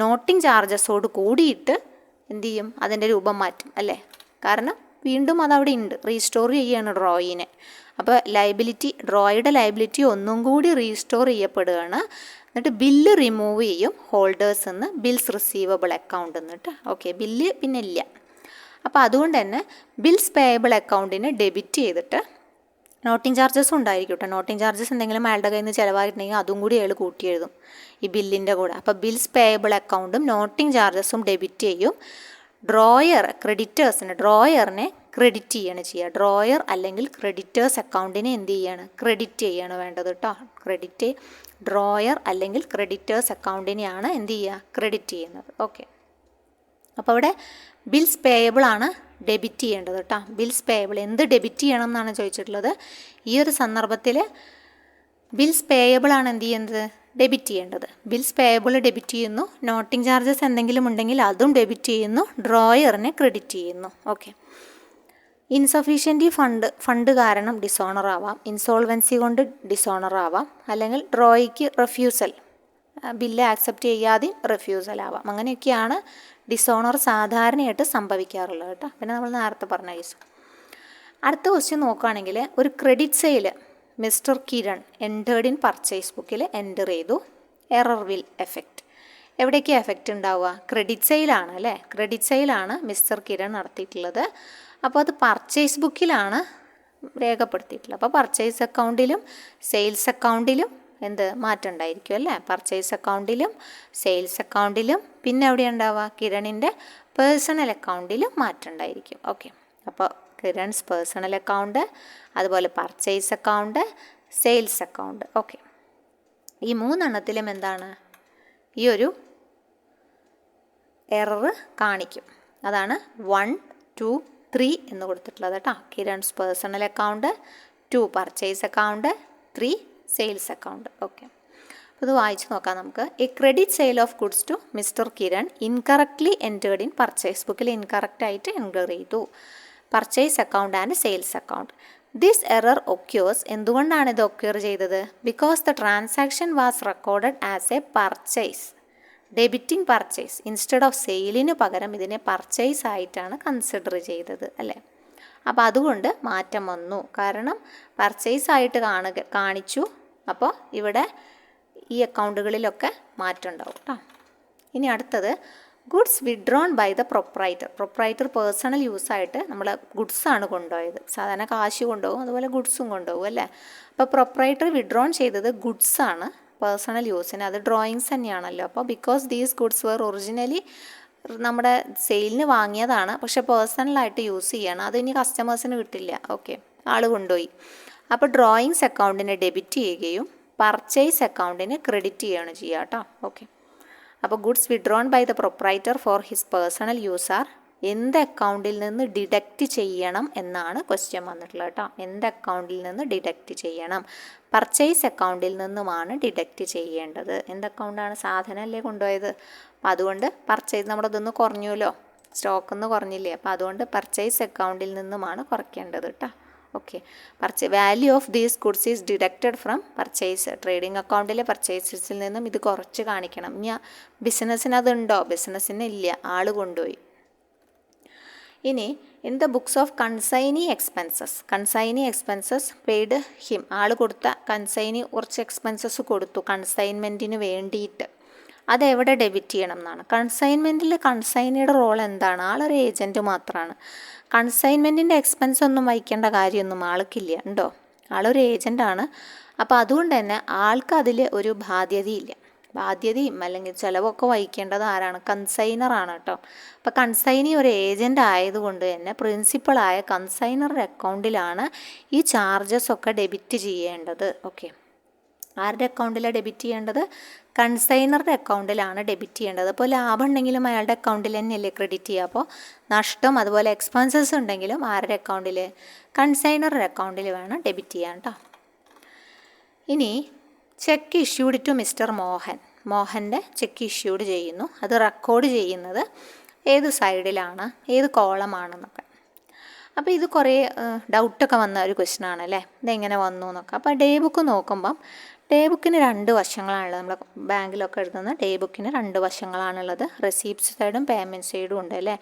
നോട്ടിങ് ചാർജസോട് കൂടിയിട്ട് എന്ത് ചെയ്യും? അതിൻ്റെ രൂപം മാറ്റും അല്ലേ. കാരണം വീണ്ടും അതവിടെ ഉണ്ട്, റീസ്റ്റോർ ചെയ്യുകയാണ് ഡ്രോയിനെ. അപ്പോൾ ഡ്രോയുടെ ലയബിലിറ്റി ഒന്നും കൂടി റീസ്റ്റോർ ചെയ്യപ്പെടുകയാണ്. എന്നിട്ട് ബില്ല് റിമൂവ് ചെയ്യും ഹോൾഡേഴ്സ് എന്ന്, ബിൽസ് റിസീവബിൾ അക്കൗണ്ട് എന്നിട്ട്. ഓക്കെ, ബില്ല് പിന്നെ ഇല്ല. അപ്പോൾ അതുകൊണ്ട് തന്നെ ബിൽസ് പേയബിൾ അക്കൗണ്ടിന് ഡെബിറ്റ് ചെയ്തിട്ട്, നോട്ടിങ് ചാർജസും ഉണ്ടായിരിക്കും കേട്ടോ. നോട്ടിങ് ചാർജസ് എന്തെങ്കിലും അയാളുടെ കയ്യിൽ നിന്ന് ചിലവായിട്ടുണ്ടെങ്കിൽ അതും കൂടി അയാൾ കൂട്ടി എഴുതും ഈ ബില്ലിൻ്റെ കൂടെ. അപ്പോൾ ബിൽസ് പേയബിൾ അക്കൗണ്ടും നോട്ടിങ് ചാർജസും ഡെബിറ്റ് ചെയ്യും. ഡ്രോയറിനെ ക്രെഡിറ്റ് ചെയ്യാണ് ചെയ്യുക. ഡ്രോയർ അല്ലെങ്കിൽ ക്രെഡിറ്റേഴ്സ് അക്കൗണ്ടിനെ എന്ത് ചെയ്യാണ്? ക്രെഡിറ്റ് ചെയ്യാണ് വേണ്ടത് കേട്ടോ. ഡ്രോയർ അല്ലെങ്കിൽ ക്രെഡിറ്റേഴ്സ് അക്കൗണ്ടിനെയാണ് എന്ത് ചെയ്യുക? ക്രെഡിറ്റ് ചെയ്യുന്നത്. ഓക്കെ, അപ്പോൾ അവിടെ ബിൽസ് പേയബിൾ ആണ് ഡെബിറ്റ് ചെയ്യേണ്ടത് കേട്ടോ. ബിൽസ് പേയബിൾ എന്ത് ഡെബിറ്റ് ചെയ്യണം എന്നാണ് ചോദിച്ചിട്ടുള്ളത്. ഈ ഒരു സന്ദർഭത്തിൽ ബിൽസ് പേയബിൾ ആണ് എന്ത് ചെയ്യുന്നത്? ഡെബിറ്റ് ചെയ്യേണ്ടത്. ബിൽസ് പേയബിൾ ഡെബിറ്റ് ചെയ്യുന്നു, നോട്ടിങ് ചാർജസ് എന്തെങ്കിലും ഉണ്ടെങ്കിൽ അതും ഡെബിറ്റ് ചെയ്യുന്നു, ഡ്രോയറിനെ ക്രെഡിറ്റ് ചെയ്യുന്നു. ഓക്കെ, ഇൻസഫീഷ്യൻറ്റ് ഫണ്ട് കാരണം ഡിസോണർ ആവാം, ഇൻസോൾവൻസി കൊണ്ട് ഡിസോണർ ആവാം, അല്ലെങ്കിൽ ഡ്രോയിക്ക് റിഫ്യൂസൽ, ബില്ല് ആക്സെപ്റ്റ് ചെയ്യാതെ റിഫ്യൂസൽ ആവാം. അങ്ങനെയൊക്കെയാണ് ഡിസോണർ സാധാരണയായിട്ട് സംഭവിക്കാറുള്ളത് കേട്ടോ. പിന്നെ നമ്മൾ നേരത്തെ പറഞ്ഞ കേസ്. അടുത്ത ക്വസ്റ്റ്യൻ നോക്കുകയാണെങ്കിൽ, ഒരു credit sale mister Kiran entered in purchase ബുക്കിൽ എൻറ്റർ ചെയ്തു. Error will effect. എവിടേക്കാണ് എഫക്റ്റ് ഉണ്ടാവുക? ക്രെഡിറ്റ് സെയിലാണ് അല്ലേ. ക്രെഡിറ്റ് സെയിലാണ് മിസ്റ്റർ കിരൺ നടത്തിയിട്ടുള്ളത്. അപ്പോൾ അത് പർച്ചേസ് ബുക്കിലാണ് രേഖപ്പെടുത്തിയിട്ടുള്ളത്. അപ്പോൾ പർച്ചേസ് അക്കൗണ്ടിലും സെയിൽസ് അക്കൗണ്ടിലും മാറ്റം ഉണ്ടായിരിക്കും അല്ലേ. പർച്ചേസ് അക്കൗണ്ടിലും സെയിൽസ് അക്കൗണ്ടിലും പിന്നെ എവിടെ ഉണ്ടാവുക? കിരണിൻ്റെ പേഴ്സണൽ അക്കൗണ്ടിലും മാറ്റം ഉണ്ടായിരിക്കും. ഓക്കെ, അപ്പോൾ കിരൺസ് പേഴ്സണൽ അക്കൗണ്ട്, അതുപോലെ purchase account, sales account. Okay, ഈ 3 എണ്ണത്തിലും ഈ ഒരു എറർ കാണിക്കും. അതാണ് 1, 2, 3 എന്ന് കൊടുത്തിട്ടുള്ളത് കേട്ടോ. Kiran's personal account, 2 purchase account, 3 sales account. Okay, അപ്പോൾ ഇത് വായിച്ച് നോക്കാം നമുക്ക്. A credit sale of goods to mister Kiran incorrectly entered in purchase ബുക്കിൽ ഇൻകറക്റ്റായിട്ട് എൻറ്റർ ചെയ്തു. Purchase account and sales account. This error occurs. എന്തുകൊണ്ടാണ് ഇത് ഒക്യൂർ ചെയ്തത്? Because the transaction was recorded as a purchase, debiting purchase instead of സെയിലിന് പകരം ഇതിനെ purchase ആയിട്ടാണ് കൺസിഡർ ചെയ്തത് അല്ലേ. അപ്പോൾ അതുകൊണ്ട് മാറ്റം വന്നു. കാരണം പർച്ചേസ് ആയിട്ട് കാണിച്ചു. അപ്പോൾ ഇവിടെ ഈ അക്കൗണ്ടുകളിലൊക്കെ മാറ്റം ഉണ്ടാവും കേട്ടോ. ഇനി അടുത്തത് goods withdrawn by the proprietor personal യൂസായിട്ട് നമ്മൾ ഗുഡ്സാണ് കൊണ്ടുപോയത്. സാധാരണ കാശ് കൊണ്ടുപോകും, അതുപോലെ ഗുഡ്സും കൊണ്ടുപോകും അല്ലേ. അപ്പോൾ പ്രൊപ്രൈറ്റർ വിഡ്രോൺ ചെയ്തത് ഗുഡ്സാണ് പേഴ്സണൽ യൂസിന്. അത് ഡ്രോയിങ്സ് തന്നെയാണല്ലോ. അപ്പോൾ because these goods were originally നമ്മുടെ സെയിലിന് വാങ്ങിയതാണ്, പക്ഷെ പേഴ്സണലായിട്ട് യൂസ് ചെയ്യണം. അത് ഇനി കസ്റ്റമേഴ്സിന് കിട്ടില്ല. ഓക്കെ, ആൾ കൊണ്ടുപോയി. അപ്പോൾ ഡ്രോയിങ്സ് അക്കൗണ്ടിനെ ഡെബിറ്റ് ചെയ്യുകയും പർച്ചേസ് അക്കൗണ്ടിന് ക്രെഡിറ്റ് ചെയ്യുകയാണ് ചെയ്യുക കേട്ടോ. ഓക്കെ, അപ്പോൾ goods withdrawn by the proprietor for his personal use are എന്ത് അക്കൗണ്ടിൽ നിന്ന് ഡിഡക്റ്റ് ചെയ്യണം എന്നാണ് ക്വസ്റ്റ്യൻ വന്നിട്ടുള്ളത് കേട്ടോ. എന്ത് അക്കൗണ്ടിൽ നിന്ന് ഡിഡക്റ്റ് ചെയ്യണം? പർച്ചേസ് അക്കൗണ്ടിൽ നിന്നുമാണ് ഡിഡക്റ്റ് ചെയ്യേണ്ടത്. എന്ത് അക്കൗണ്ടാണ്? സാധനമല്ലേ കൊണ്ടുപോയത്. അപ്പോൾ അതുകൊണ്ട് പർച്ചേസ് നമ്മളതൊന്ന് കുറഞ്ഞല്ലോ, സ്റ്റോക്കിൽ നിന്ന് കുറഞ്ഞില്ലേ. അപ്പോൾ അതുകൊണ്ട് പർച്ചേസ് അക്കൗണ്ടിൽ നിന്നുമാണ് കുറയ്ക്കേണ്ടത് കേട്ടോ. Okay, value of these goods is deducted from purchase. Trading അക്കൗണ്ടിലെ പർച്ചേസസിൽ നിന്നും ഇത് കുറച്ച് കാണിക്കണം. ഇനി ബിസിനസ്സിന് അതുണ്ടോ? ബിസിനസ്സിന് ഇല്ല, ആൾ കൊണ്ടുപോയി. ഇനി in the books of consignee expenses paid him. ആൾ കൊടുത്ത കൺസൈനി കുറച്ച് എക്സ്പെൻസസ് കൊടുത്തു കൺസൈൻമെൻറ്റിന് വേണ്ടിയിട്ട്. അതെവിടെ ഡെബിറ്റ് ചെയ്യണം എന്നാണ്. കൺസൈൻമെൻറ്റിൽ കൺസൈനിയുടെ റോൾ എന്താണ്? ആളൊരു ഏജൻറ്റ് മാത്രമാണ്. കൺസൈൻമെൻറ്റിൻ്റെ എക്സ്പെൻസ് ഒന്നും വഹിക്കേണ്ട കാര്യമൊന്നും ആൾക്കില്ല, ഉണ്ടോ? ആളൊരു ഏജൻ്റാണ്. അപ്പോൾ അതുകൊണ്ട് തന്നെ ആൾക്ക് അതിൽ ഒരു ബാധ്യതയും അല്ലെങ്കിൽ ചിലവൊക്കെ വഹിക്കേണ്ടത് ആരാണ്? കൺസൈനറാണ് കേട്ടോ. അപ്പോൾ കൺസൈനി ഒരു ഏജൻ്റ് ആയതുകൊണ്ട് തന്നെ പ്രിൻസിപ്പളായ കൺസൈനറുടെ അക്കൗണ്ടിലാണ് ഈ ചാർജസ് ഒക്കെ ഡെബിറ്റ് ചെയ്യേണ്ടത്. ഓക്കെ, ആരുടെ അക്കൗണ്ടിലാണ് ഡെബിറ്റ് ചെയ്യേണ്ടത്? കൺസൈനറുടെ അക്കൗണ്ടിലാണ് ഡെബിറ്റ് ചെയ്യേണ്ടത്. അപ്പോൾ ലാഭം ഉണ്ടെങ്കിലും അയാളുടെ അക്കൗണ്ടിൽ തന്നെയല്ലേ ക്രെഡിറ്റ് ചെയ്യുക. അപ്പോൾ നഷ്ടം അതുപോലെ എക്സ്പെൻസസ് ഉണ്ടെങ്കിലും ആരുടെ അക്കൗണ്ടിൽ? കൺസൈനറുടെ അക്കൗണ്ടിൽ വേണം ഡെബിറ്റ് ചെയ്യാൻ കേട്ടോ. ഇനി ചെക്ക് ഇഷ്യൂഡ് ടു മിസ്റ്റർ മോഹൻ്റെ ചെക്ക് ഇഷ്യൂഡ് ചെയ്യുന്നു. അത് റെക്കോർഡ് ചെയ്യുന്നത് ഏത് സൈഡിലാണ്, ഏത് കോളമാണെന്നൊക്കെ. അപ്പോൾ ഇത് കുറേ ഡൗട്ടൊക്കെ വന്ന ഒരു ക്വസ്റ്റ്യൻ ആണല്ലേ, ഇതെങ്ങനെ വന്നു എന്നൊക്കെ. അപ്പോൾ ഡേ ബുക്ക് നോക്കുമ്പം ഡേ ബുക്കിന് 2 വശങ്ങളാണുള്ളത്. നമ്മൾ ബാങ്കിലൊക്കെ എഴുതുന്ന ഡേ ബുക്കിന് 2 വശങ്ങളാണുള്ളത്. റെസീപ്റ്റ് സൈഡും പേയ്മെൻറ്റ് സൈഡും ഉണ്ട് അല്ലേ.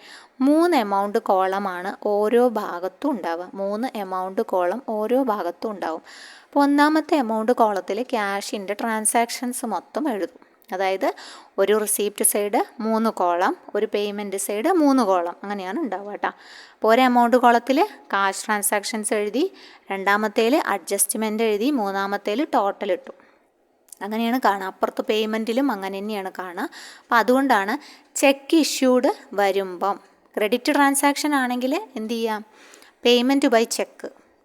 3 എമൗണ്ട് കോളമാണ് ഓരോ ഭാഗത്തും ഉണ്ടാവുക. 3 എമൗണ്ട് കോളം ഓരോ ഭാഗത്തും ഉണ്ടാവും. അപ്പോൾ ഒന്നാമത്തെ എമൗണ്ട് കോളത്തിൽ ക്യാഷിൻ്റെ ട്രാൻസാക്ഷൻസ് മൊത്തം എഴുതും. അതായത് ഒരു റിസീപ്റ്റ് സൈഡ് 3 കോളം, ഒരു പേയ്മെൻറ്റ് സൈഡ് 3 കോളം, അങ്ങനെയാണ് ഉണ്ടാവുക കേട്ടോ. അപ്പോൾ ഒരു എമൗണ്ട് കോളത്തിൽ കാഷ് ട്രാൻസാക്ഷൻസ് എഴുതി, രണ്ടാമത്തേൽ അഡ്ജസ്റ്റ്മെൻറ്റ് എഴുതി, മൂന്നാമത്തേൽ ടോട്ടൽ ഇട്ടു. അങ്ങനെയാണ് കാണുക. അപ്പുറത്ത് പേയ്മെൻറ്റിലും അങ്ങനെ തന്നെയാണ് കാണുക. അപ്പോൾ അതുകൊണ്ടാണ് ചെക്ക് ഇഷ്യൂഡ് വരുമ്പം ക്രെഡിറ്റ് ട്രാൻസാക്ഷൻ ആണെങ്കിൽ എന്ത് ചെയ്യാം? പേയ്മെൻറ്റ് ബൈ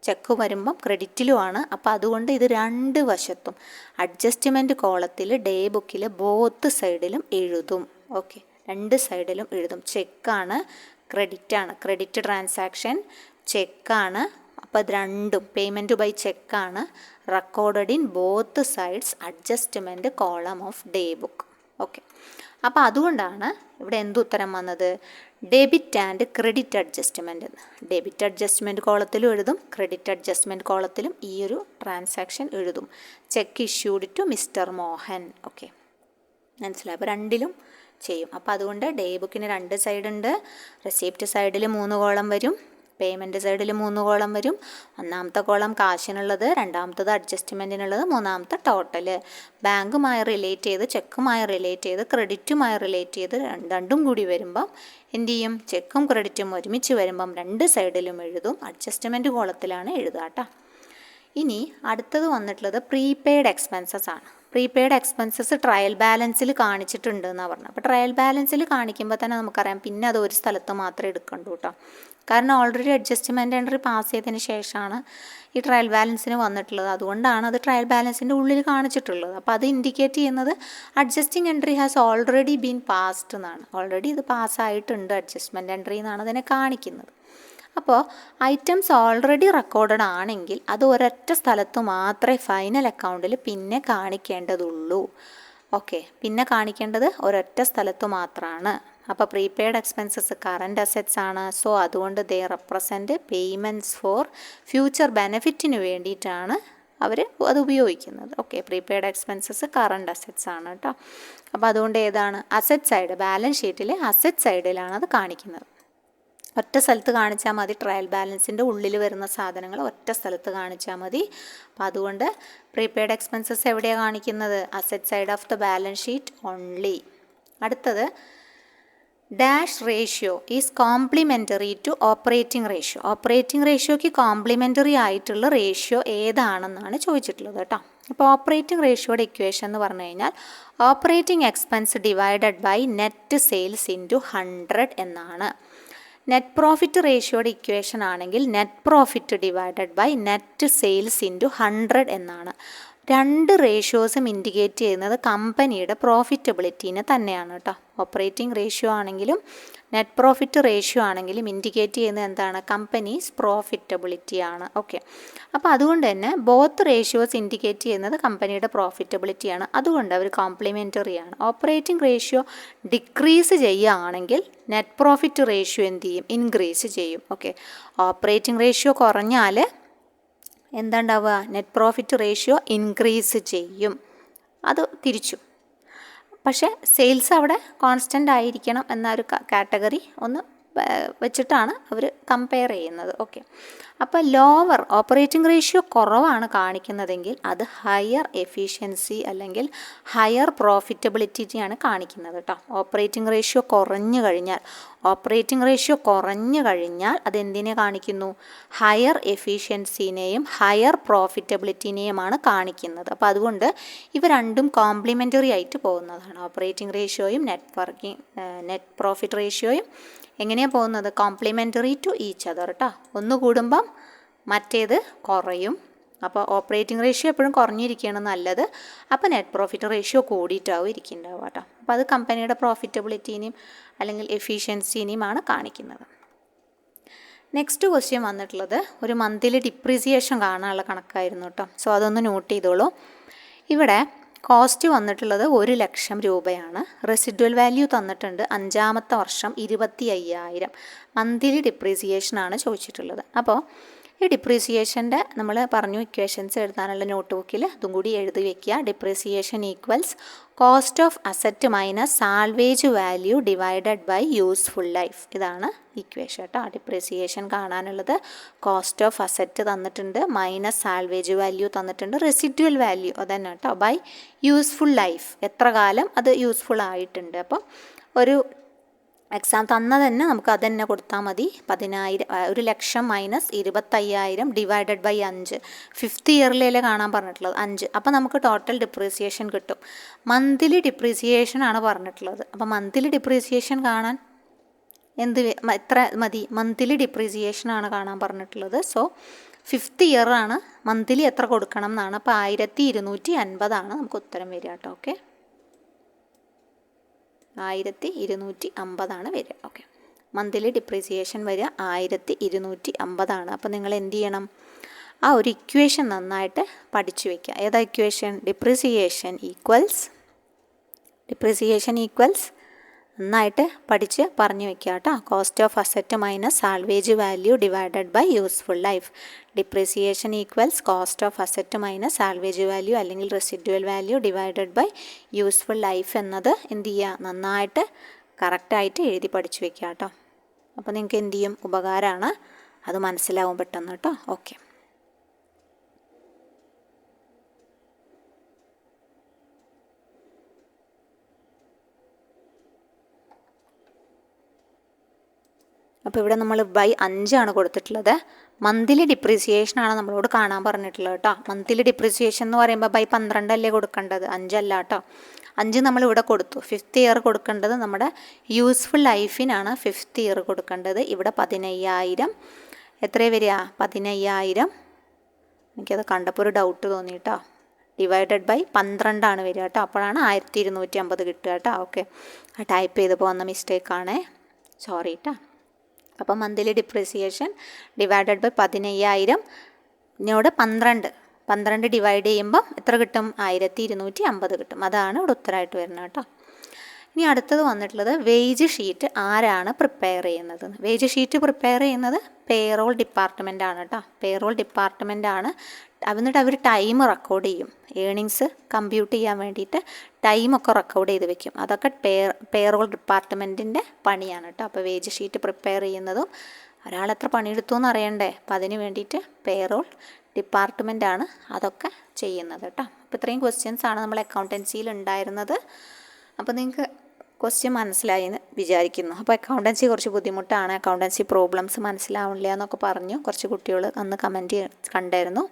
ചെക്ക് വരുമ്പം ക്രെഡിറ്റിലുമാണ്. അപ്പോൾ അതുകൊണ്ട് ഇത് 2 വശത്തും അഡ്ജസ്റ്റ്മെൻറ്റ് കോളത്തിൽ ഡേ ബുക്കിൽ ബോത്ത് സൈഡിലും എഴുതും. ഓക്കെ, 2 സൈഡിലും എഴുതും. ചെക്കാണ്, ക്രെഡിറ്റ് ട്രാൻസാക്ഷൻ ചെക്കാണ്. അപ്പോൾ അത് രണ്ടും പേയ്മെൻറ്റ് ബൈ ചെക്കാണ്. Recorded in both sides adjustment column of day book. Okay, അപ്പോൾ അതുകൊണ്ടാണ് ഇവിടെ എന്തുത്തരം വന്നത്? Debit and credit adjustment. Debit adjustment കോളത്തിലും എഴുതും, ക്രെഡിറ്റ് അഡ്ജസ്റ്റ്മെൻറ്റ് കോളത്തിലും ഈ ഒരു ട്രാൻസാക്ഷൻ എഴുതും. Cheque issued to mister Mohan. Okay, മനസ്സിലായി. അപ്പോൾ 2ലും ചെയ്യും. അപ്പോൾ അതുകൊണ്ട് ഡേ ബുക്കിന് 2 സൈഡ് ഉണ്ട്. റെസിപ്റ്റ് സൈഡിൽ 3 കോളം വരും, പേയ്മെൻറ്റ് സൈഡിൽ 3 കോളം വരും. ഒന്നാമത്തെ കോളം കാശിനുള്ളത്, രണ്ടാമത്തത് അഡ്ജസ്റ്റ്മെൻറ്റിനുള്ളത്, മൂന്നാമത്തെ ടോട്ടൽ. ബാങ്കുമായി റിലേറ്റ് ചെയ്ത്, ചെക്കുമായി റിലേറ്റ് ചെയ്ത്, ക്രെഡിറ്റുമായി റിലേറ്റ് ചെയ്ത് രണ്ടും കൂടി വരുമ്പം എന്ത് ചെയ്യും? ചെക്കും ക്രെഡിറ്റും ഒരുമിച്ച് വരുമ്പം 2 സൈഡിലും എഴുതും. അഡ്ജസ്റ്റ്മെൻറ്റ് കോളത്തിലാണ് എഴുതുക കേട്ടോ. ഇനി അടുത്തത് വന്നിട്ടുള്ളത് പ്രീപെയ്ഡ് എക്സ്പെൻസസ് ആണ്. പ്രീപെയ്ഡ് എക്സ്പെൻസസ് ട്രയൽ ബാലൻസിൽ കാണിച്ചിട്ടുണ്ട് എന്നാണ് പറഞ്ഞത്. അപ്പോൾ ട്രയൽ ബാലൻസിൽ കാണിക്കുമ്പോൾ തന്നെ നമുക്കറിയാം പിന്നെ അത് ഒരു സ്ഥലത്ത് മാത്രമേ എടുക്കണ്ടൂ കേട്ടോ. കാരണം ഓൾറെഡി അഡ്ജസ്റ്റ്മെൻറ്റ് എൻട്രി പാസ് ചെയ്തതിന് ശേഷമാണ് ഈ ട്രയൽ ബാലൻസിന് വന്നിട്ടുള്ളത്. അതുകൊണ്ടാണ് അത് ട്രയൽ ബാലൻസിൻ്റെ ഉള്ളിൽ കാണിച്ചിട്ടുള്ളത്. അപ്പോൾ അത് ഇൻഡിക്കേറ്റ് ചെയ്യുന്നത് adjusting entry has already been passed എന്നാണ്. ഓൾറെഡി ഇത് പാസ്സായിട്ടുണ്ട് അഡ്ജസ്റ്റ്മെൻറ്റ് എൻട്രി എന്നാണ് അതിനെ കാണിക്കുന്നത്. അപ്പോൾ ഐറ്റംസ് ഓൾറെഡി റെക്കോർഡഡ് ആണെങ്കിൽ അത് ഒരൊറ്റ സ്ഥലത്ത് മാത്രമേ ഫൈനൽ അക്കൗണ്ടിൽ പിന്നെ കാണിക്കേണ്ടതുള്ളൂ. ഓക്കെ, പിന്നെ കാണിക്കേണ്ടത് ഒരൊറ്റ സ്ഥലത്ത് മാത്രമാണ്. അപ്പോൾ പ്രീപെയ്ഡ് എക്സ്പെൻസസ് കറൻറ്റ് അസറ്റ്സ് ആണ്. സോ അതുകൊണ്ട് ദേ റെപ്രസെൻറ്റ് പേയ്മെൻറ്റ്സ് ഫോർ ഫ്യൂച്ചർ ബെനിഫിറ്റിന് വേണ്ടിയിട്ടാണ് അവർ അത് ഉപയോഗിക്കുന്നത്. Okay, prepaid expenses current assets ആണ് കേട്ടോ. അപ്പോൾ അതുകൊണ്ട് ഏതാണ് അസറ്റ് സൈഡ്, ബാലൻസ് ഷീറ്റിൽ അസറ്റ് സൈഡിലാണ് അത് കാണിക്കുന്നത്. ഒറ്റ സ്ഥലത്ത് കാണിച്ചാൽ മതി, ട്രയൽ ബാലൻസിൻ്റെ ഉള്ളിൽ വരുന്ന സാധനങ്ങൾ ഒറ്റ സ്ഥലത്ത് കാണിച്ചാൽ മതി. അപ്പോൾ അതുകൊണ്ട് പ്രീപെയ്ഡ് എക്സ്പെൻസസ് എവിടെയാണ് കാണിക്കുന്നത്? Asset side of the balance sheet only. അടുത്തത് dash ratio is complementary to operating ratio. Operating റേഷ്യോയ്ക്ക് കോംപ്ലിമെൻ്ററി ആയിട്ടുള്ള റേഷ്യോ ഏതാണെന്നാണ് ചോദിച്ചിട്ടുള്ളത് കേട്ടോ. അപ്പോൾ ഓപ്പറേറ്റിംഗ് റേഷ്യോയുടെ ഇക്വേഷൻ എന്ന് പറഞ്ഞു കഴിഞ്ഞാൽ operating expense divided by net sales into 100 എന്നാണ്. നെറ്റ് പ്രോഫിറ്റ് റേഷ്യോയുടെ ഇക്വേഷൻ ആണെങ്കിൽ net profit divided by net sales into 100 എന്നാണ്. രണ്ട് റേഷ്യോസും ഇൻഡിക്കേറ്റ് ചെയ്യുന്നത് കമ്പനിയുടെ പ്രോഫിറ്റബിലിറ്റീനെ തന്നെയാണ് കേട്ടോ. ഓപ്പറേറ്റിംഗ് റേഷ്യോ ആണെങ്കിലും നെറ്റ് പ്രോഫിറ്റ് റേഷ്യോ ആണെങ്കിലും ഇൻഡിക്കേറ്റ് ചെയ്യുന്നത് എന്താണ്? കമ്പനീസ് പ്രോഫിറ്റബിലിറ്റിയാണ്. ഓക്കെ, അപ്പോൾ അതുകൊണ്ട് തന്നെ ബോത്ത് റേഷ്യോസ് ഇൻഡിക്കേറ്റ് ചെയ്യുന്നത് കമ്പനിയുടെ പ്രോഫിറ്റബിലിറ്റിയാണ്. അതുകൊണ്ട് അവർ കോംപ്ലിമെൻ്ററിയാണ്. ഓപ്പറേറ്റിംഗ് റേഷ്യോ ഡിക്രീസ് ചെയ്യുകയാണെങ്കിൽ നെറ്റ് പ്രോഫിറ്റ് റേഷ്യോ എന്ത് ചെയ്യും? ഇൻക്രീസ് ചെയ്യും. ഓക്കെ, ഓപ്പറേറ്റിംഗ് റേഷ്യോ കുറഞ്ഞാൽ എന്താണ്ടാവുക? നെറ്റ് പ്രോഫിറ്റ് റേഷ്യോ ഇൻക്രീസ് ചെയ്യും. അത് തിരിച്ചു. പക്ഷേ സെയിൽസ് അവിടെ കോൺസ്റ്റൻ്റ് ആയിരിക്കണം എന്നൊരു കാറ്റഗറി ഒന്ന് വെച്ചിട്ടാണ് അവർ കമ്പയർ ചെയ്യുന്നത്. ഓക്കെ, അപ്പോൾ ലോവർ ഓപ്പറേറ്റിംഗ് റേഷ്യോ കുറവാണ് കാണിക്കുന്നതെങ്കിൽ അത് ഹയർ എഫിഷ്യൻസി അല്ലെങ്കിൽ ഹയർ പ്രോഫിറ്റബിലിറ്റിയാണ് കാണിക്കുന്നത് കേട്ടോ. ഓപ്പറേറ്റിംഗ് റേഷ്യോ കുറഞ്ഞു കഴിഞ്ഞാൽ അതെന്തിനെ കാണിക്കുന്നു? ഹയർ എഫിഷ്യൻസിനെയും ഹയർ പ്രോഫിറ്റബിലിറ്റിനെയുമാണ് കാണിക്കുന്നത്. അപ്പോൾ അതുകൊണ്ട് ഇവ രണ്ടും കോംപ്ലിമെൻ്ററി ആയിട്ട് പോകുന്നതാണ്. ഓപ്പറേറ്റിംഗ് റേഷ്യോയും നെറ്റ് പ്രോഫിറ്റ് റേഷ്യോയും എങ്ങനെയാണ് പോകുന്നത്? കോംപ്ലിമെൻ്ററി ടു ഈച്ച് അതർ കേട്ടോ. ഒന്ന് കൂടുമ്പം മറ്റേത് കുറയും. അപ്പോൾ ഓപ്പറേറ്റിംഗ് റേഷ്യോ എപ്പോഴും കുറഞ്ഞിരിക്കുകയാണ് നല്ലത്. അപ്പോൾ നെറ്റ് പ്രോഫിറ്റ് റേഷ്യോ കൂടിയിട്ടാവും ഇരിക്കുന്നുണ്ടാവുക കേട്ടോ. അപ്പോൾ അത് കമ്പനിയുടെ പ്രോഫിറ്റബിലിറ്റീനെയും അല്ലെങ്കിൽ എഫിഷ്യൻസിനെയുമാണ് കാണിക്കുന്നത്. നെക്സ്റ്റ് ക്വസ്റ്റ്യൻ വന്നിട്ടുള്ളത് ഒരു മന്ത്ലി ഡിപ്രീസിയേഷൻ കാണാനുള്ള കണക്കായിരുന്നു കേട്ടോ. സോ അതൊന്ന് നോട്ട് ചെയ്തോളൂ. ഇവിടെ കോസ്റ്റ് വന്നിട്ടുള്ളത് 1,00,000 രൂപയാണ്. റെസിഡ്വൽ വാല്യൂ തന്നിട്ടുണ്ട് 5ാമത്തെ വർഷം 25,000. മന്ത്ലി ഡിപ്രീസിയേഷനാണ് ചോദിച്ചിട്ടുള്ളത്. അപ്പോൾ ഈ ഡിപ്രീസിയേഷൻ്റെ നമ്മൾ പറഞ്ഞു ഇക്വേഷൻസ് എഴുതാനുള്ള നോട്ട് ബുക്കിൽ ഇതും കൂടി എഴുതി വയ്ക്കുക. Depreciation equals cost of asset minus salvage value divided by useful life. ഇതാണ് ഇക്വേഷൻ കേട്ടോ. ഡിപ്രീസിയേഷൻ കാണാനുള്ളത് കോസ്റ്റ് ഓഫ് അസറ്റ് തന്നിട്ടുണ്ട്, മൈനസ് സാൽവേജ് വാല്യൂ തന്നിട്ടുണ്ട്, റെസിഡ്വൽ വാല്യൂ അതന്നെ കേട്ടോ, ബൈ യൂസ്ഫുൾ ലൈഫ്, എത്ര കാലം അത് യൂസ്ഫുൾ ആയിട്ടുണ്ട്. അപ്പം ഒരു എക്സാം തന്നത് തന്നെ നമുക്ക് അത് തന്നെ കൊടുത്താൽ മതി. 1,00,000 മൈനസ് 25,000 ഡിവൈഡഡ് ബൈ 5. 5th ഇയറിലല്ലേ കാണാൻ പറഞ്ഞിട്ടുള്ളത് 5. അപ്പോൾ നമുക്ക് ടോട്ടൽ ഡിപ്രീസിയേഷൻ കിട്ടും. മന്ത്ലി ഡിപ്രീസിയേഷൻ ആണ് പറഞ്ഞിട്ടുള്ളത്. അപ്പോൾ മന്ത്ലി ഡിപ്രീസിയേഷൻ കാണാൻ എത്ര മതി? മന്ത്ലി ഡിപ്രീസിയേഷൻ ആണ് കാണാൻ പറഞ്ഞിട്ടുള്ളത്. So 5th ഇയറാണ്. മന്ത്ലി എത്ര കൊടുക്കണം എന്നാണ്. അപ്പോൾ 1,250 നമുക്ക് ഉത്തരം വരിക കേട്ടോ. ഓക്കെ, 1,250 വരിക. ഓക്കെ, മന്ത്ലി ഡിപ്രീസിയേഷൻ വരിക 1,250. അപ്പോൾ നിങ്ങൾ എന്ത് ചെയ്യണം? ആ ഒരു ഇക്വേഷൻ നന്നായിട്ട് പഠിച്ചു വയ്ക്കുക. ഏതാ ഇക്വേഷൻ? ഡിപ്രീസിയേഷൻ ഈക്വൽസ് നന്നായിട്ട് പഠിച്ച് പറഞ്ഞു വയ്ക്കുക കേട്ടോ. Cost of asset minus salvage value divided by useful life. Depreciation equals cost of asset minus salvage value അല്ലെങ്കിൽ residual value divided by useful life എന്നത് എന്ത് ചെയ്യുക? നന്നായിട്ട് കറക്റ്റായിട്ട് എഴുതി പഠിച്ചു വയ്ക്കുക കേട്ടോ. അപ്പോൾ നിങ്ങൾക്ക് എന്ത് ചെയ്യും? ഉപകാരമാണ്, അത് മനസ്സിലാവും പെട്ടെന്ന് കേട്ടോ. ഓക്കെ, അപ്പോൾ ഇവിടെ നമ്മൾ ബൈ 5 കൊടുത്തിട്ടുള്ളത്. മന്ത്ലി ഡിപ്രീസിയേഷനാണ് നമ്മളോട് കാണാൻ പറഞ്ഞിട്ടുള്ളത് കേട്ടോ. മന്ത്ലി ഡിപ്രീസിയേഷൻ എന്ന് പറയുമ്പോൾ ബൈ 12 അല്ലേ കൊടുക്കേണ്ടത്, 5 അല്ല കേട്ടോ. 5 നമ്മളിവിടെ കൊടുത്തു. 5th ഇയർ കൊടുക്കേണ്ടത് നമ്മുടെ യൂസ്ഫുൾ ലൈഫിനാണ് 5th ഇയർ കൊടുക്കേണ്ടത്. ഇവിടെ 15,000 എത്ര വരിക? 15,000. എനിക്കത് കണ്ടപ്പോൾ ഒരു ഡൗട്ട് തോന്നി കേട്ടോ. ഡിവൈഡഡ് ബൈ 12 വരിക കേട്ടോ. അപ്പോഴാണ് 1,250 കിട്ടുക കേട്ടോ. ഓക്കെ, ടൈപ്പ് ചെയ്തപ്പോൾ വന്ന മിസ്റ്റേക്കാണേ, സോറി കേട്ടോ. അപ്പോൾ മന്ത്ലി ഡിപ്രീസിയേഷൻ ഡിവൈഡഡ് ബൈ 15,000 നോട് 12 ഡിവൈഡ് ചെയ്യുമ്പം എത്ര കിട്ടും? 1250 കിട്ടും. അതാണ് ഇവിടെ ഉത്തരമായിട്ട് വരുന്നത് കേട്ടോ. ഇനി അടുത്തത് വന്നിട്ടുള്ളത് വേജ് ഷീറ്റ് ആരാണ് പ്രിപ്പയർ ചെയ്യുന്നത്? വേജ് ഷീറ്റ് പ്രിപ്പയർ ചെയ്യുന്നത് പേറോൾ ഡിപ്പാർട്ട്മെൻ്റ് ആണ് കേട്ടോ. പേറോൾ ഡിപ്പാർട്ട്മെൻ്റ് ആണ്. എന്നിട്ട് അവർ ടൈം റെക്കോർഡ് ചെയ്യും. ഏണിങ്സ് കമ്പ്യൂട്ട് ചെയ്യാൻ വേണ്ടിയിട്ട് ടൈമൊക്കെ റെക്കോർഡ് ചെയ്ത് വെക്കും. അതൊക്കെ പേറോൾ ഡിപ്പാർട്ട്മെൻറ്റിൻ്റെ പണിയാണ് കേട്ടോ. അപ്പോൾ വേജ് ഷീറ്റ് പ്രിപ്പയർ ചെയ്യുന്നതും ഒരാൾ എത്ര പണിയെടുത്തു എന്ന് അറിയണ്ടേ? അപ്പോൾ അതിന് വേണ്ടിയിട്ട് പേറോൾ ഡിപ്പാർട്ട്മെൻറ്റാണ് അതൊക്കെ ചെയ്യുന്നത് കേട്ടോ. അപ്പോൾ ഇത്രയും ക്വസ്റ്റ്യൻസാണ് നമ്മൾ അക്കൗണ്ടൻസിയിൽ ഉണ്ടായിരുന്നത്. അപ്പോൾ നിങ്ങൾക്ക് ക്വസ്റ്റ്യൻ മനസ്സിലായി എന്ന് വിചാരിക്കുന്നു. അപ്പോൾ അക്കൗണ്ടൻസി കുറച്ച് ബുദ്ധിമുട്ടാണ്, അക്കൗണ്ടൻസി പ്രോബ്ലംസ് മനസ്സിലാവില്ല എന്നൊക്കെ പറഞ്ഞു കുറച്ച് കുട്ടികൾ അന്ന് കമൻറ്റ് കണ്ടായിരുന്നു.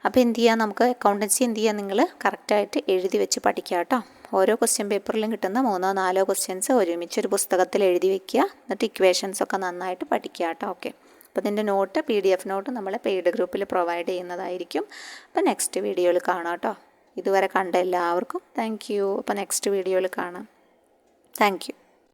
അപ്പോൾ എന്ത് ചെയ്യുക, നമുക്ക് അക്കൗണ്ടൻസി എന്ത് ചെയ്യുക, നിങ്ങൾ കറക്റ്റായിട്ട് എഴുതി വെച്ച് പഠിക്കുക കേട്ടോ. ഓരോ ക്വസ്റ്റ്യൻ പേപ്പറിലും കിട്ടുന്ന 3-4 ക്വസ്റ്റ്യൻസ് ഒരുമിച്ച് ഒരു പുസ്തകത്തിൽ എഴുതി വെക്കുക. എന്നിട്ട് ഇക്വേഷൻസ് ഒക്കെ നന്നായിട്ട് പഠിക്കുക കേട്ടോ. ഓക്കെ, അപ്പോൾ ഇതിൻ്റെ നോട്ട് PDF നോട്ട് നമ്മൾ പെയ്ഡ് ഗ്രൂപ്പിൽ പ്രൊവൈഡ് ചെയ്യുന്നതായിരിക്കും. അപ്പോൾ നെക്സ്റ്റ് വീഡിയോയിൽ കാണാം കേട്ടോ. ഇതുവരെ കണ്ട എല്ലാവർക്കും താങ്ക് യു. അപ്പോൾ നെക്സ്റ്റ് വീഡിയോയിൽ കാണാം. Thank you.